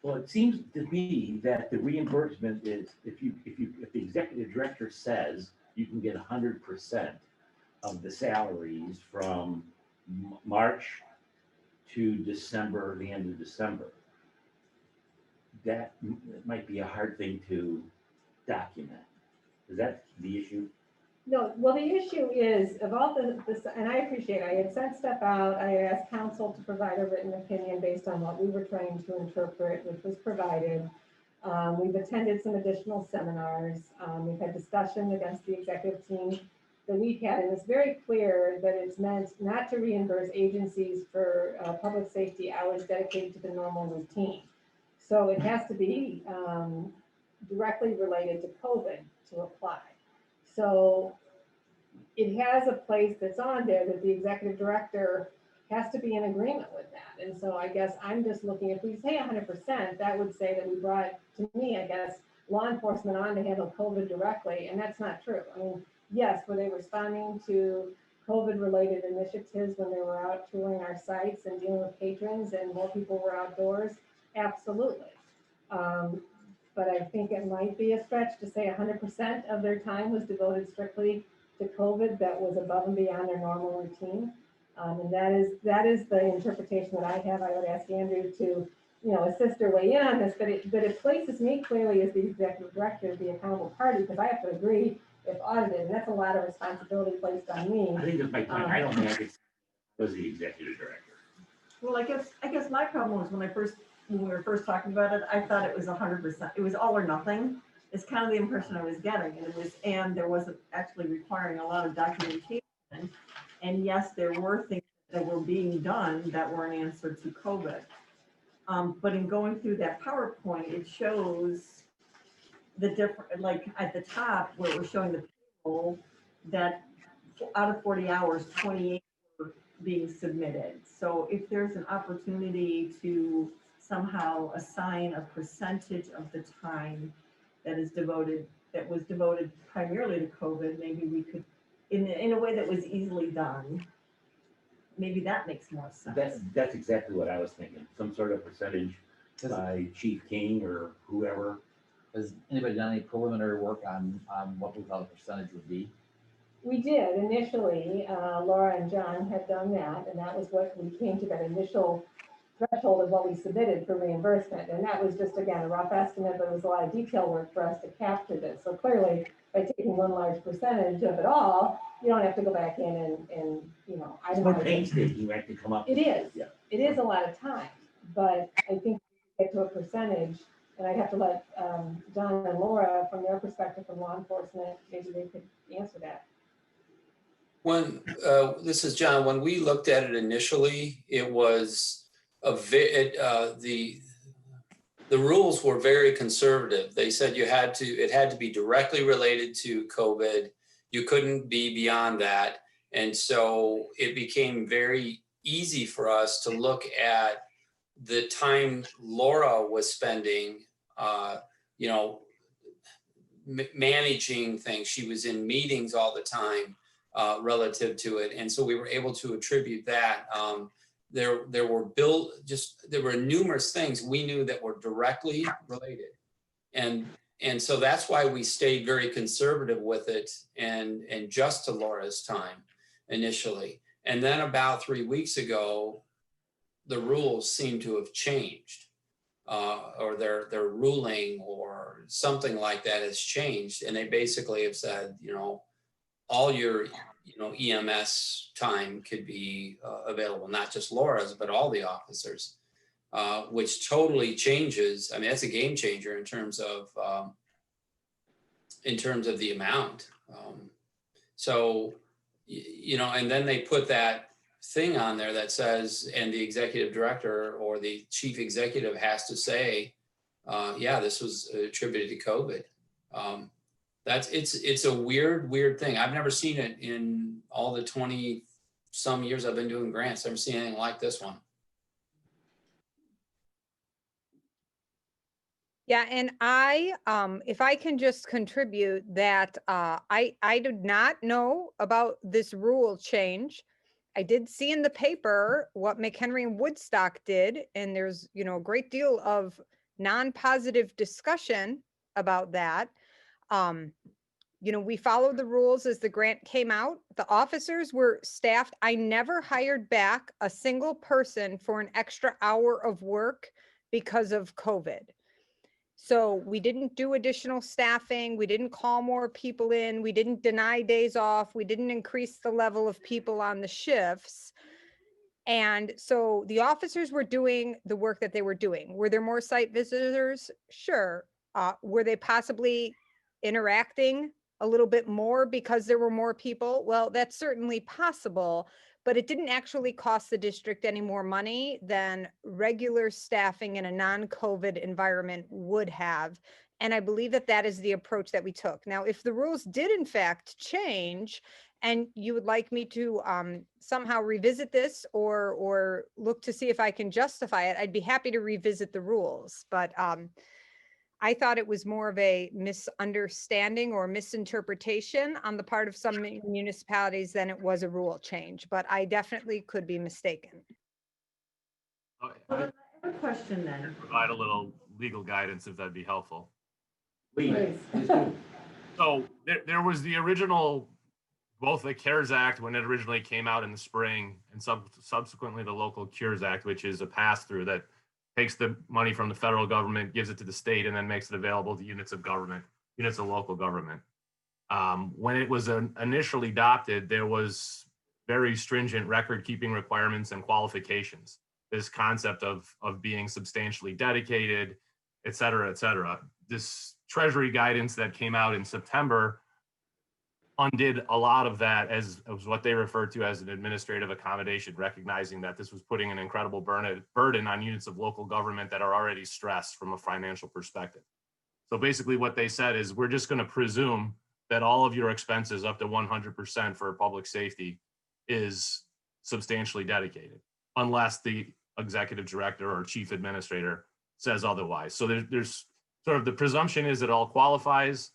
Well, it seems to be that the reimbursement is, if the executive director says you can get 100% of the salaries from March to December, the end of December, that might be a hard thing to document. Is that the issue? No, well, the issue is of all this, and I appreciate, I had sent stuff out, I asked counsel to provide a written opinion based on what we were trying to interpret, which was provided. We've attended some additional seminars. We've had discussion against the executive team that we've had, and it's very clear that it's meant not to reimburse agencies for public safety hours dedicated to the normal routine. So it has to be directly related to COVID to apply. So it has a place that's on there that the executive director has to be in agreement with that. And so I guess I'm just looking, if we say 100%, that would say that we brought, to me, I guess, law enforcement on to handle COVID directly, and that's not true. I mean, yes, were they responding to COVID-related initiatives when they were out touring our sites and dealing with patrons and more people were outdoors? Absolutely. But I think it might be a stretch to say 100% of their time was devoted strictly to COVID that was above and beyond their normal routine. And that is the interpretation that I have. I would ask Andrew to, assist or weigh in on this, but it places me clearly as the executive director, the accountable party, because I have to agree if audited, and that's a lot of responsibility placed on me. I think that's my point. I don't think it was the executive director. Well, I guess my problem was when we were first talking about it, I thought it was 100%. It was all or nothing. It's kind of the impression I was getting, and there wasn't actually requiring a lot of documentation. And yes, there were things that were being done that were an answer to COVID. But in going through that PowerPoint, it shows the different, like at the top where we're showing the people that out of 40 hours, 28 were being submitted. So if there's an opportunity to somehow assign a percentage of the time that was devoted primarily to COVID, maybe we could, in a way that was easily done, maybe that makes more sense. That's exactly what I was thinking. Some sort of percentage by Chief King or whoever. Has anybody done any preliminary work on what we thought the percentage would be? We did initially, Laura and John had done that, and that was what we came to, that initial threshold of what we submitted for reimbursement. And that was just, again, a rough estimate, but it was a lot of detail work for us to capture this. So clearly, by taking one large percentage of it all, you don't have to go back in and It's more painstaking, you have to come up. It is. Yeah. It is a lot of time, but I think to get to a percentage, and I'd have to let John and Laura, from their perspective from law enforcement, maybe they could answer that. When, this is John, when we looked at it initially, it was the rules were very conservative. They said it had to be directly related to COVID. You couldn't be beyond that. And so it became very easy for us to look at the time Laura was spending, managing things. She was in meetings all the time relative to it. And so we were able to attribute that. There were numerous things we knew that were directly related. And so that's why we stayed very conservative with it and just to Laura's time initially. And then about 3 weeks ago, the rules seem to have changed, or their ruling or something like that has changed. And they basically have said, all your EMS time could be available, not just Laura's, but all the officers, which totally changes. I mean, that's a game changer in terms of the amount. So, and then they put that thing on there that says, and the executive director or the chief executive has to say, yeah, this was attributed to COVID. It's a weird thing. I've never seen it in all the 20 some years I've been doing grants. I've never seen anything like this one. Yeah, and if I can just contribute that, I did not know about this rule change. I did see in the paper what Mchenry and Woodstock did, and there's, a great deal of non-positive discussion about that. We followed the rules as the grant came out. The officers were staffed. I never hired back a single person for an extra hour of work because of COVID. So we didn't do additional staffing. We didn't call more people in. We didn't deny days off. We didn't increase the level of people on the shifts. And so the officers were doing the work that they were doing. Were there more site visitors? Sure. Were they possibly interacting a little bit more because there were more people? Well, that's certainly possible, but it didn't actually cost the district any more money than regular staffing in a non-COVID environment would have. And I believe that that is the approach that we took. Now, if the rules did in fact change and you would like me to somehow revisit this or look to see if I can justify it, I'd be happy to revisit the rules. But I thought it was more of a misunderstanding or misinterpretation on the part of some municipalities than it was a rule change, but I definitely could be mistaken. Well, I have a question then. Provide a little legal guidance if that'd be helpful. Please do. So there was the original, both the CARES Act when it originally came out in the spring and subsequently the Local Cures Act, which is a pass-through that takes the money from the federal government, gives it to the state, and then makes it available to units of government, units of local government. When it was initially adopted, there was very stringent record-keeping requirements and qualifications. This concept of being substantially dedicated, et cetera, et cetera. This Treasury guidance that came out in September undid a lot of that as what they referred to as an administrative accommodation, recognizing that this was putting an incredible burden on units of local government that are already stressed from a financial perspective. So basically what they said is, we're just going to presume that all of your expenses up to 100% for public safety is substantially dedicated, unless the executive director or chief administrator says otherwise. So there's sort of the presumption is it all qualifies,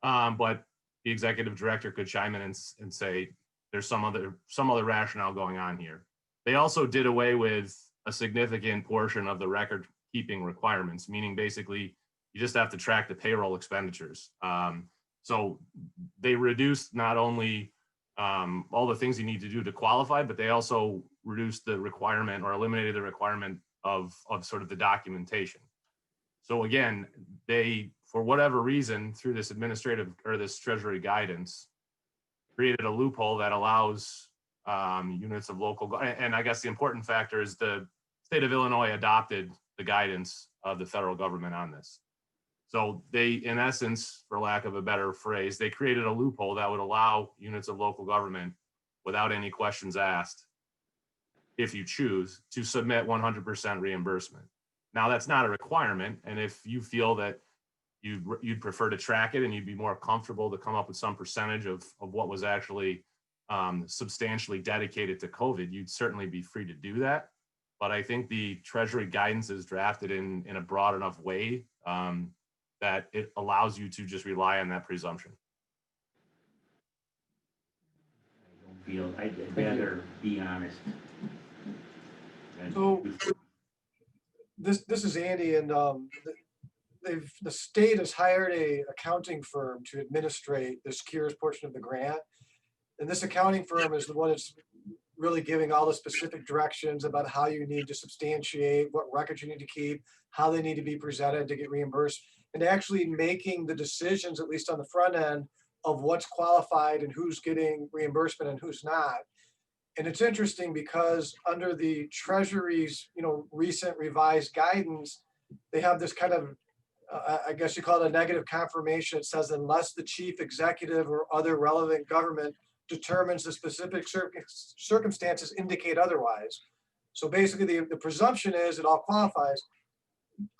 but the executive director could chime in and say, there's some other rationale going on here. They also did away with a significant portion of the record keeping requirements, meaning basically you just have to track the payroll expenditures. So they reduced not only all the things you need to do to qualify, but they also reduced the requirement or eliminated the requirement of sort of the documentation. So again, they, for whatever reason, through this administrative or this Treasury guidance, created a loophole that allows units of local, and I guess the important factor is the state of Illinois adopted the guidance of the federal government on this. So they, in essence, for lack of a better phrase, they created a loophole that would allow units of local government, without any questions asked, if you choose, to submit 100% reimbursement. Now, that's not a requirement, and if you feel that you'd prefer to track it and you'd be more comfortable to come up with some percentage of what was actually substantially dedicated to COVID, you'd certainly be free to do that. But I think the Treasury guidance is drafted in a broad enough way that it allows you to just rely on that presumption. I don't feel, I'd rather be honest. So this is Andy, and the state has hired a accounting firm to administrate this CURES portion of the grant. And this accounting firm is the one that's really giving all the specific directions about how you need to substantiate, what records you need to keep, how they need to be presented to get reimbursed, and actually making the decisions, at least on the front end, of what's qualified and who's getting reimbursement and who's not. And it's interesting because under the Treasury's, recent revised guidance, they have this kind of, I guess you call it a negative confirmation. It says unless the chief executive or other relevant government determines the specific circumstances indicate otherwise. So basically the presumption is it all qualifies.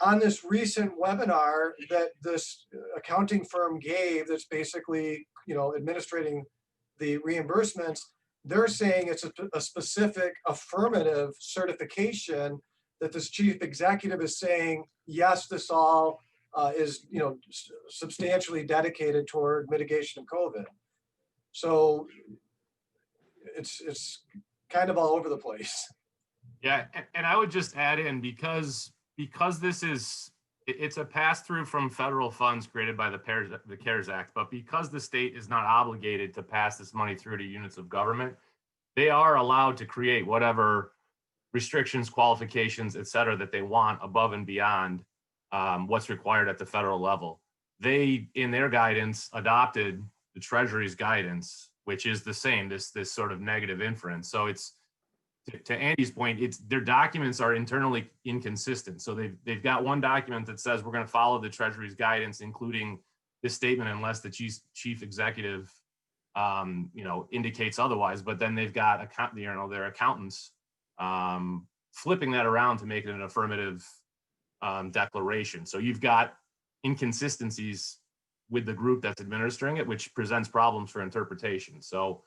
On this recent webinar that this accounting firm gave, that's basically, administrating the reimbursements, they're saying it's a specific affirmative certification that this chief executive is saying, yes, this all is, substantially dedicated toward mitigation of COVID. So it's kind of all over the place. Yeah, and I would just add in, because it's a pass through from federal funds created by the CARES Act, but because the state is not obligated to pass this money through to units of government, they are allowed to create whatever restrictions, qualifications, et cetera, that they want above and beyond what's required at the federal level. They, in their guidance, adopted the Treasury's guidance, which is the same, this sort of negative inference. So it's, to Andy's point, their documents are internally inconsistent. So they've got one document that says we're going to follow the Treasury's guidance, including this statement, unless the chief executive, indicates otherwise. But then they've got their accountants flipping that around to make it an affirmative declaration. So you've got inconsistencies with the group that's administering it, which presents problems for interpretation. So,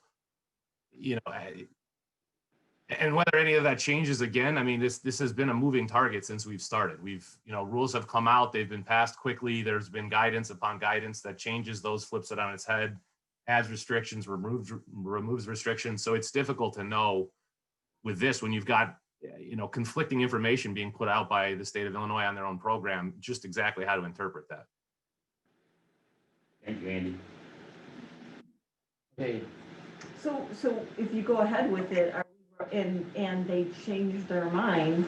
and whether any of that changes again, I mean, this has been a moving target since we've started. Rules have come out, they've been passed quickly. There's been guidance upon guidance that changes those, flips it on its head, adds restrictions, removes restrictions. So it's difficult to know with this when you've got, conflicting information being put out by the state of Illinois on their own program, just exactly how to interpret that. Thank you, Andy. Okay, So if you go ahead with it, and they change their mind,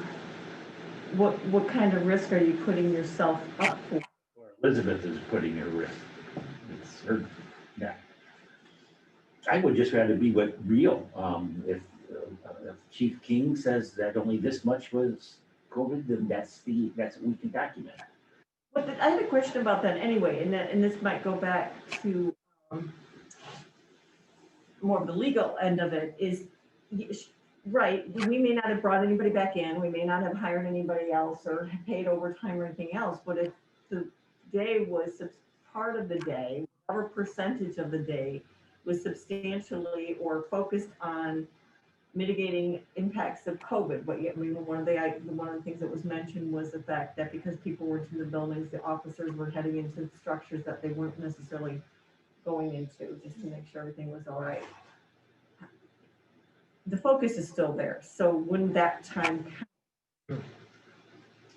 what kind of risk are you putting yourself up for? Or Elizabeth is putting her risk. It's her, yeah. I would just rather be real. If Chief King says that only this much was COVID, then that's what we can document. But I had a question about that anyway, and this might go back to more of the legal end of it. Is right, we may not have brought anybody back in, we may not have hired anybody else or paid overtime or anything else, but if the day was part of the day, whatever percentage of the day was substantially or focused on mitigating impacts of COVID. But one of the things that was mentioned was the fact that because people weren't in the buildings, the officers were heading into structures that they weren't necessarily going into, just to make sure everything was all right. The focus is still there. So wouldn't that time count?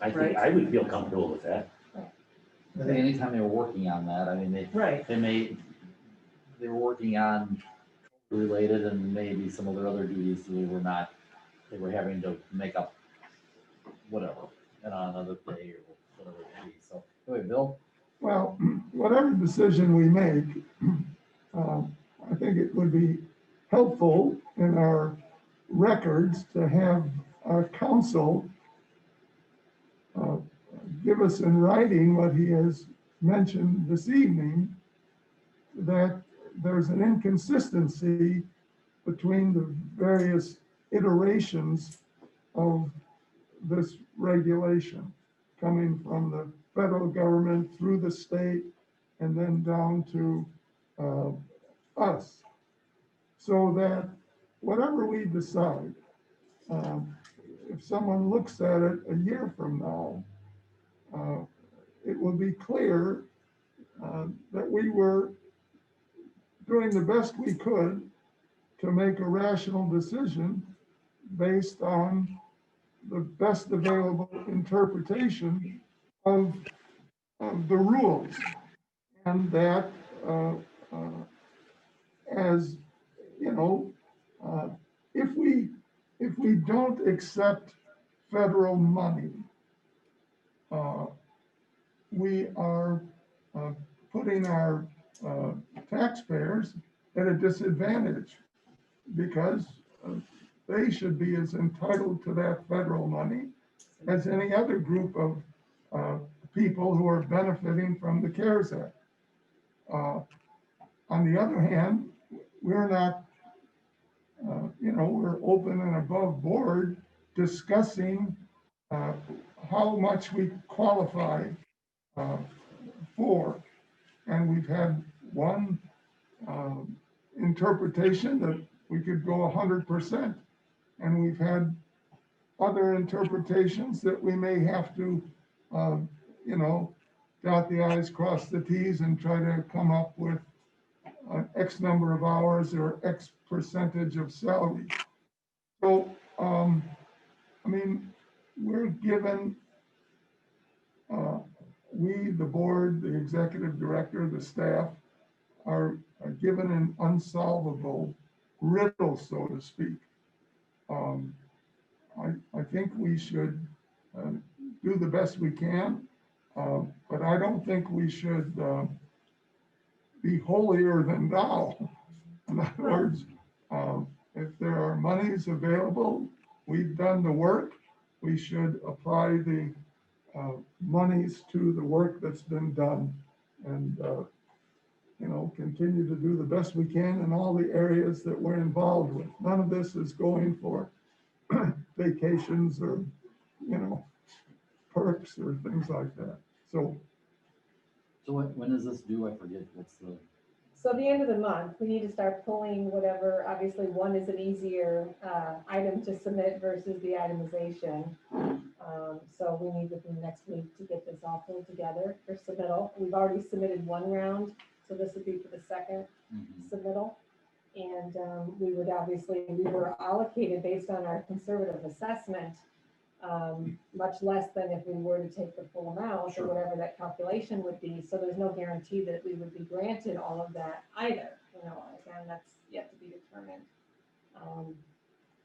I think Right. I would feel comfortable with that. I think anytime they were working on that, I mean, Right. they were working on related and maybe some of their other duties they were having to make up whatever, and on another day or whatever it may be. So anyway, Bill? Well, whatever decision we make, I think it would be helpful in our records to have our counsel give us in writing what he has mentioned this evening, that there's an inconsistency between the various iterations of this regulation coming from the federal government through the state and then down to us. So that whatever we decide, if someone looks at it a year from now, it will be clear that we were doing the best we could to make a rational decision based on the best available interpretation of the rules. And that, as you know, if we don't accept federal money, we are putting our taxpayers at a disadvantage because they should be as entitled to that federal money as any other group of people who are benefiting from the CARES Act. On the other hand, we're not, we're open and above board discussing how much we qualify for. And we've had one interpretation that we could go 100%. And we've had other interpretations that we may have to, dot the i's, cross the t's, and try to come up with X number of hours or X percentage of salary. So, we're given, we, the board, the executive director, the staff, are given an unsolvable riddle, so to speak. I think we should do the best we can, but I don't think we should be holier than thou. In other words, if there are monies available, we've done the work, we should apply the monies to the work that's been done and, continue to do the best we can in all the areas that we're involved with. None of this is going for vacations or, perks or things like that. So when is this due? I forget, what's the, So at the end of the month, we need to start pulling whatever, obviously one is an easier item to submit versus the itemization. So we need within the next week to get this all pulled together for submittal. We've already submitted one round, so this would be for the second submittal. And we were allocated based on our conservative assessment, much less than if we were to take the full amount or whatever that calculation would be. So there's no guarantee that we would be granted all of that either. Again, that's yet to be determined.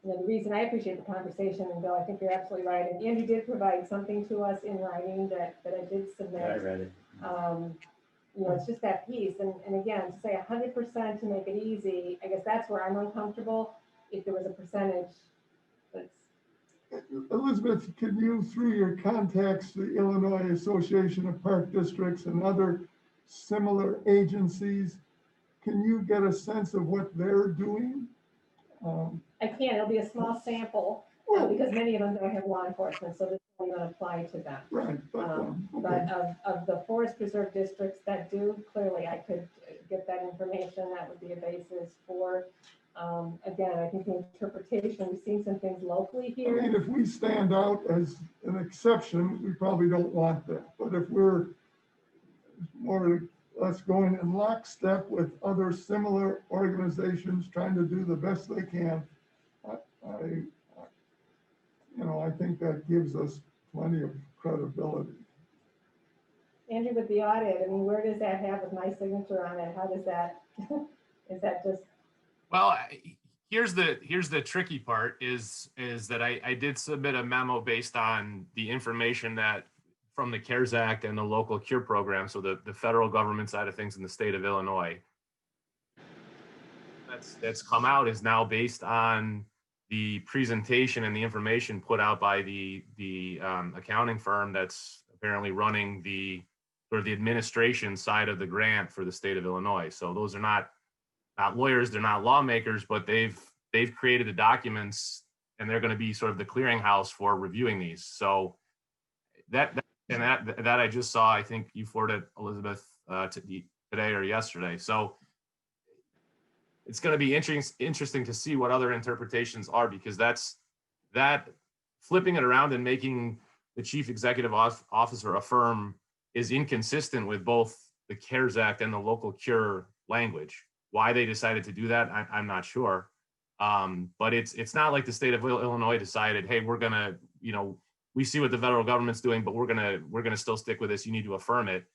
The reason I appreciate the conversation, and Bill, I think you're absolutely right. And Andy did provide something to us in writing that I did submit. I read it. It's just that piece. And again, to say 100% to make it easy, I guess that's where I'm uncomfortable. If there was a percentage, that's. Elizabeth, can you, through your contacts, the Illinois Association of Park Districts and other similar agencies, can you get a sense of what they're doing? I can. It'll be a small sample because many of them don't have law enforcement, so this is only going to apply to them. Right. But of the forest preserve districts that do, clearly I could get that information. That would be a basis for, again, I think the interpretation, we've seen some things locally here. If we stand out as an exception, we probably don't want that. But if we're more or less going in lockstep with other similar organizations trying to do the best they can, I think that gives us plenty of credibility. Andrew, with the audit, where does that have with my signature on it? How does that, is that just? Well, here's the tricky part is that I did submit a memo based on the information that from the CARES Act and the local cure program. So the federal government side of things in the state of Illinois that's come out is now based on the presentation and the information put out by the accounting firm that's apparently running the administration side of the grant for the state of Illinois. So those are not lawyers, they're not lawmakers, but they've created the documents and they're going to be sort of the clearinghouse for reviewing these. So that I just saw, I think you forwarded Elizabeth today or yesterday. So it's going to be interesting to see what other interpretations are, because that flipping it around and making the chief executive officer a firm is inconsistent with both the CARES Act and the local cure language. Why they decided to do that, I'm not sure. But it's not like the state of Illinois decided, hey, we're gonna, we see what the federal government's doing, but we're gonna still stick with this. You need to affirm it.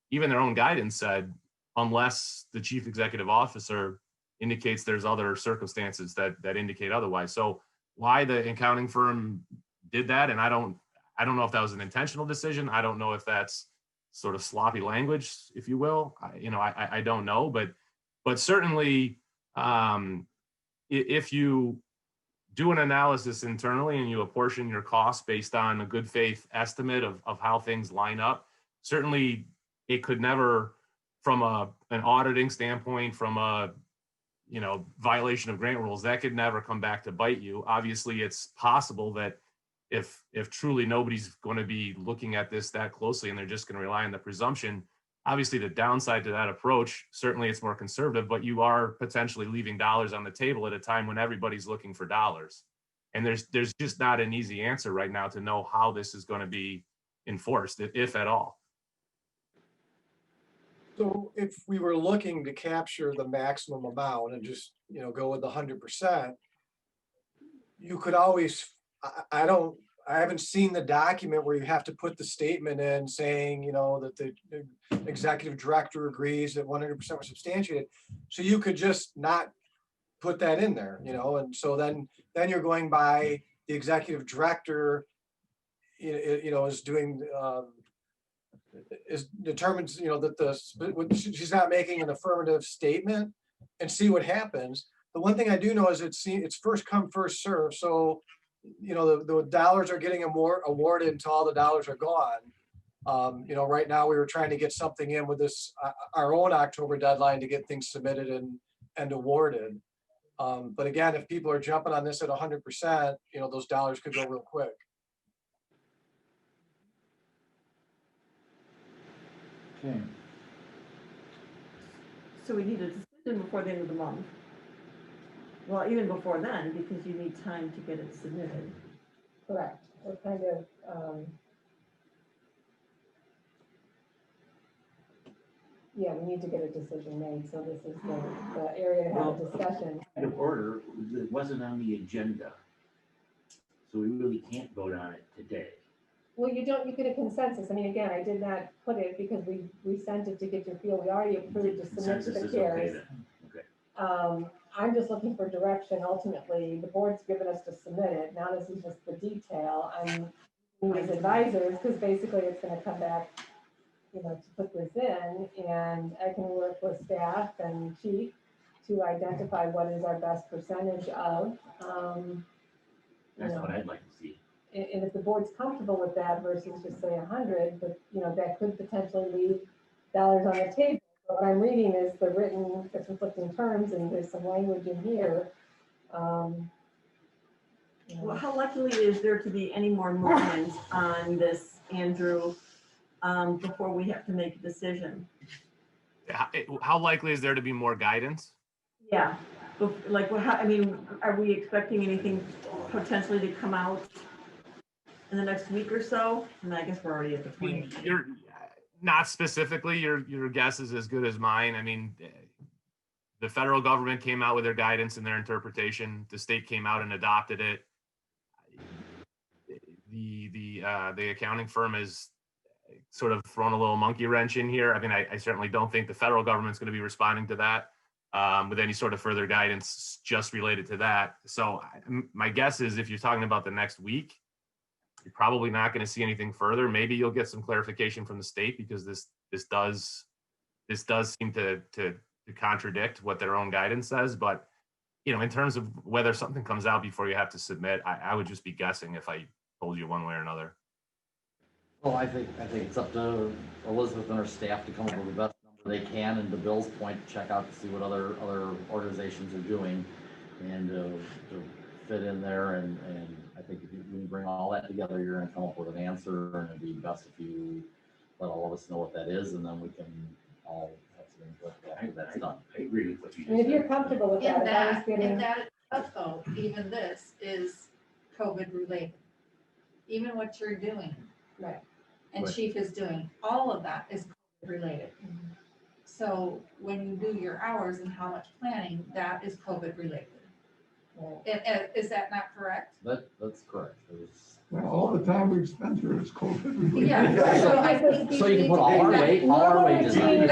Even their own guidance said, unless the chief executive officer indicates there's other circumstances that indicate otherwise. So why the accounting firm did that, and I don't know if that was an intentional decision. I don't know if that's sort of sloppy language, if you will. I don't know, but certainly if you do an analysis internally and you apportion your costs based on a good faith estimate of how things line up, certainly it could never, from an auditing standpoint, from a violation of grant rules, that could never come back to bite you. Obviously, it's possible that if truly nobody's going to be looking at this that closely and they're just going to rely on the presumption, obviously the downside to that approach, certainly it's more conservative, but you are potentially leaving dollars on the table at a time when everybody's looking for dollars. And there's just not an easy answer right now to know how this is going to be enforced, if at all. So if we were looking to capture the maximum amount and just, go with the 100%, you could always, I haven't seen the document where you have to put the statement in saying, that the executive director agrees that 100% was substantiated. So you could just not put that in there, and so then you're going by the executive director, is doing, is determines, that she's not making an affirmative statement, and see what happens. The one thing I do know is it's first come, first serve. So, the dollars are getting awarded until all the dollars are gone. Right now we were trying to get something in with this, our own October deadline to get things submitted and awarded. But again, if people are jumping on this at 100%, those dollars could go real quick. Okay. So we need a decision before the end of the month. Well, even before then, because you need time to get it submitted. Correct. We're kind of, yeah, we need to get a decision made, so this is the area to have a discussion. Out of order, it wasn't on the agenda. So we really can't vote on it today. Well, you get a consensus. I mean, again, I did not put it because we sent it to get your feel. We already approved to submit to Consensus the is okay CARES. then. Okay. I'm just looking for direction. Ultimately, the board's given us to submit it. Now this is just the detail. I'm as advisors, because basically it's going to come back, to put this in, and I can work with staff and chief to identify what is our best percentage of. That's what I'd like to see. And if the board's comfortable with that versus just say 100, but that could potentially leave dollars on the table. But what I'm reading is the conflicting terms, and there's some language in here. Well, how likely is there to be any more movement on this, Andrew, before we have to make a decision? How likely is there to be more guidance? Yeah, are we expecting anything potentially to come out in the next week or so? And I guess we're already at the 20th. You're not specifically, your guess is as good as mine. I mean, the federal government came out with their guidance and their interpretation. The state came out and adopted it. The accounting firm has sort of thrown a little monkey wrench in here. I mean, I certainly don't think the federal government's going to be responding to that with any sort of further guidance just related to that. So my guess is if you're talking about the next week, you're probably not going to see anything further. Maybe you'll get some clarification from the state, because this does seem to contradict what their own guidance says. But in terms of whether something comes out before you have to submit, I would just be guessing if I told you one way or another. Well, I think it's up to Elizabeth and her staff to come up with the best number they can, and to Bill's point, check out to see what other organizations are doing, and to fit in there. And I think if you bring all that together, you're going to come up with an answer, and it'd be best if you let all of us know what that is, and then we can all have some input after that's done. I agree with what you And if you're comfortable with that, if I was In getting, that though, even this is COVID related. Even what you're doing. Right. And Right. chief is doing, all of that is COVID related. So when you do your hours and how much planning, that is COVID related. And is that not correct? That's correct. All the time we've spent here is COVID related. Yeah. So I think so you can put all our wages on. This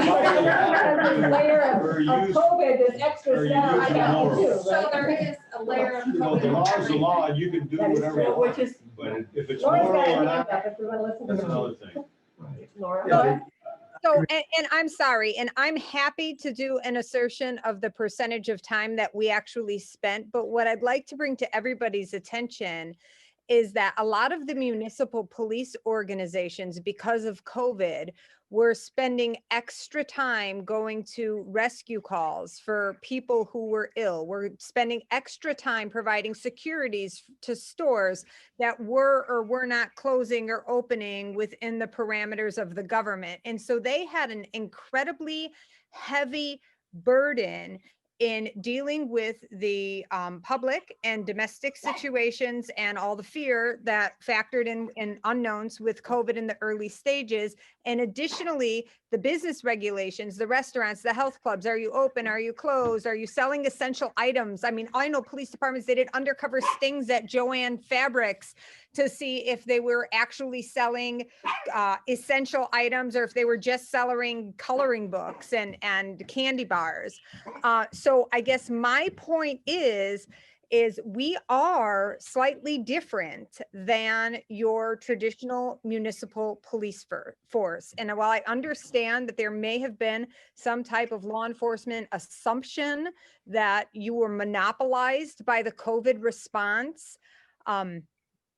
layer of COVID, this extra stuff, I got you too, So right? there is a layer of The COVID. law in is the law, everything. and you can do That is whatever you true, want, Which is, but if it's Lori's got moral a or hand not, up if we want to listen to that's the another thing. Laura? Yeah, So, and I'm sorry, and I'm happy to do an assertion of the percentage of time that we actually spent, but what I'd like to bring to everybody's attention is that a lot of the municipal police organizations, because of COVID, were spending extra time going to rescue calls for people who were ill. We're spending extra time providing securities to stores that were or were not closing or opening within the parameters of the government. And so they had an incredibly heavy burden in dealing with the public and domestic situations and all the fear that factored in unknowns with COVID in the early stages. And additionally, the business regulations, the restaurants, the health clubs, are you open? Are you closed? Are you selling essential items? I mean, I know police departments, they did undercover stings at Joann Fabrics to see if they were actually selling essential items or if they were just selling coloring books and candy bars. So I guess my point is we are slightly different than your traditional municipal police force. And while I understand that there may have been some type of law enforcement assumption that you were monopolized by the COVID response,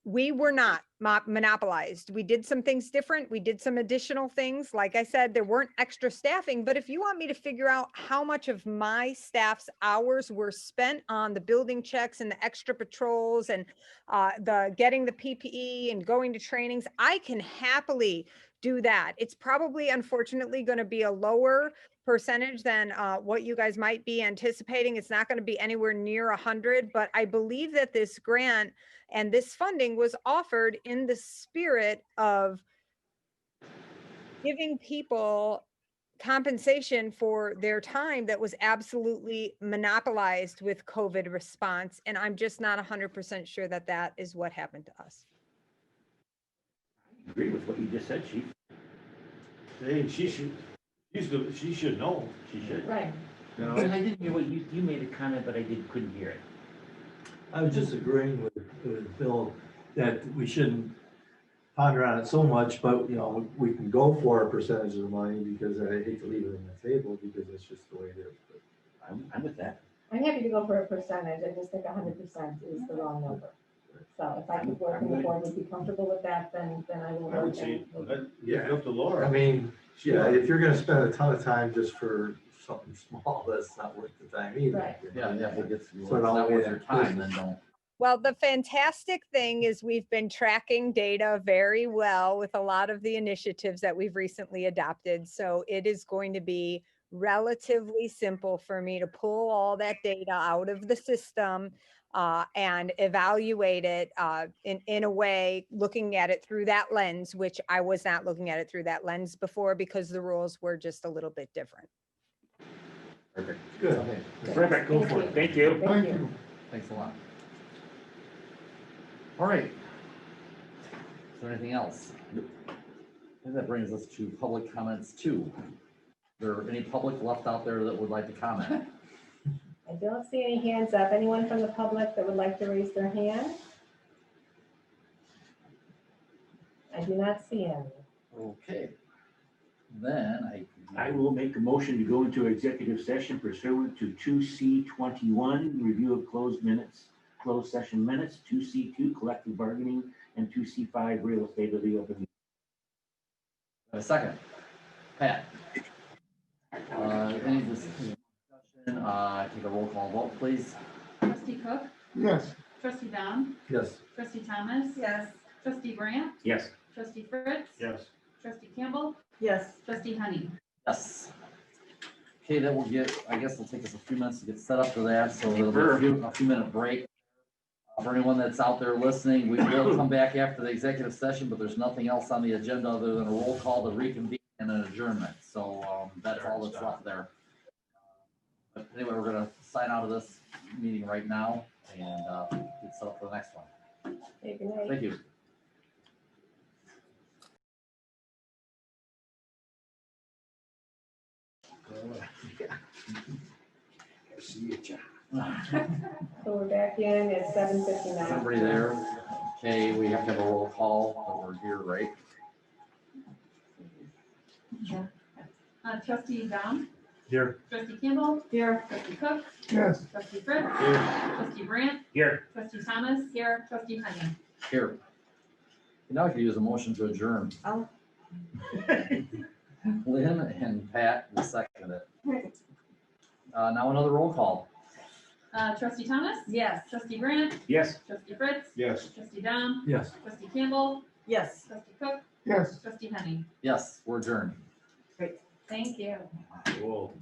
we were not monopolized. We did some things different. We did some additional things. Like I said, there weren't extra staffing, but if you want me to figure out how much of my staff's hours were spent on the building checks and the extra patrols and the getting the PPE and going to trainings, I can happily do that. It's probably, unfortunately, going to be a lower percentage than what you guys might be anticipating. It's not going to be anywhere near 100, but I believe that this grant and this funding was offered in the spirit of giving people compensation for their time that was absolutely monopolized with COVID response. And I'm just not 100% sure that that is what happened to us. I agree with what you just said, Chief. Hey, she should know. She should. Right. You But know, I didn't hear what you made a comment, but I couldn't hear it. I was just agreeing with Bill that we shouldn't ponder on it so much, but, you know, we can go for a percentage of the money because I hate to leave it on the table because it's just the way it is. But I'm with that. I'm happy to go for a percentage. I just think 100% is the wrong number. So if I could work and the board would be comfortable with that, then I will. I would work say, and- get up to Laura. I mean, yeah, if you're gonna spend a ton of time just for something small, that's not worth the time either. Right. you know? Yeah, if it gets, it's So it all not worth way your up time, business. then don't. Well, the fantastic thing is we've been tracking data very well with a lot of the initiatives that we've recently adopted. So it is going to be relatively simple for me to pull all that data out of the system and evaluate it in a way, looking at it through that lens, which I was not looking at it through that lens before because the rules were just a little bit different. Perfect. Good. Okay, Perfect, go for it. Thank you. Thank you. thanks a lot. All right. Is there anything else? And that brings us to public comments too. There any public left out there that would like to comment? I don't see any hands up. Anyone from the public that would like to raise their hand? I do not see any. Okay. Then I will make a motion to go into executive session pursuant to 2C21, review of closed session minutes, 2C2, collective bargaining, and 2C5, real estate of the open. a second. Pat. Any discussion? Take a roll call vote, please. Trustee Cook, yes. trustee Dom, Yes. trustee Thomas. Yes. Trustee Brandt, Yes. trustee Fritz. Yes. Trustee Campbell, Yes. trustee Honey. Yes. Okay, then we'll I guess it'll take us a few minutes to get set up for that, so there'll be a few minute break. For anyone that's out there listening, we will come back after the executive session, but there's nothing else on the agenda other than a roll call to reconvene and an adjournment. So that's all that's left there. But anyway, we're gonna sign out of this meeting right now and get set up for the next one. Okay, good night. Thank you. See you, John. So we're back in at 7:59. Somebody there? Okay, we have to have a roll call, but we're here, right? Trustee Dom, Here. Trustee Campbell, Here. trustee Cook, Yes, trustee Fritz, trustee Brandt, Here. trustee Thomas, here, trustee Henning. Here. Now I can use a motion to adjourn. I'll- Lynn and Pat will second it. Now another roll call. Trustee Thomas, Yes. trustee Brandt, Yes. trustee Fritz, Yes. trustee Dom, Yes. trustee Campbell, Yes. trustee Cook, yes. trustee Henning. Yes, we're adjourned. thank you. Whoa.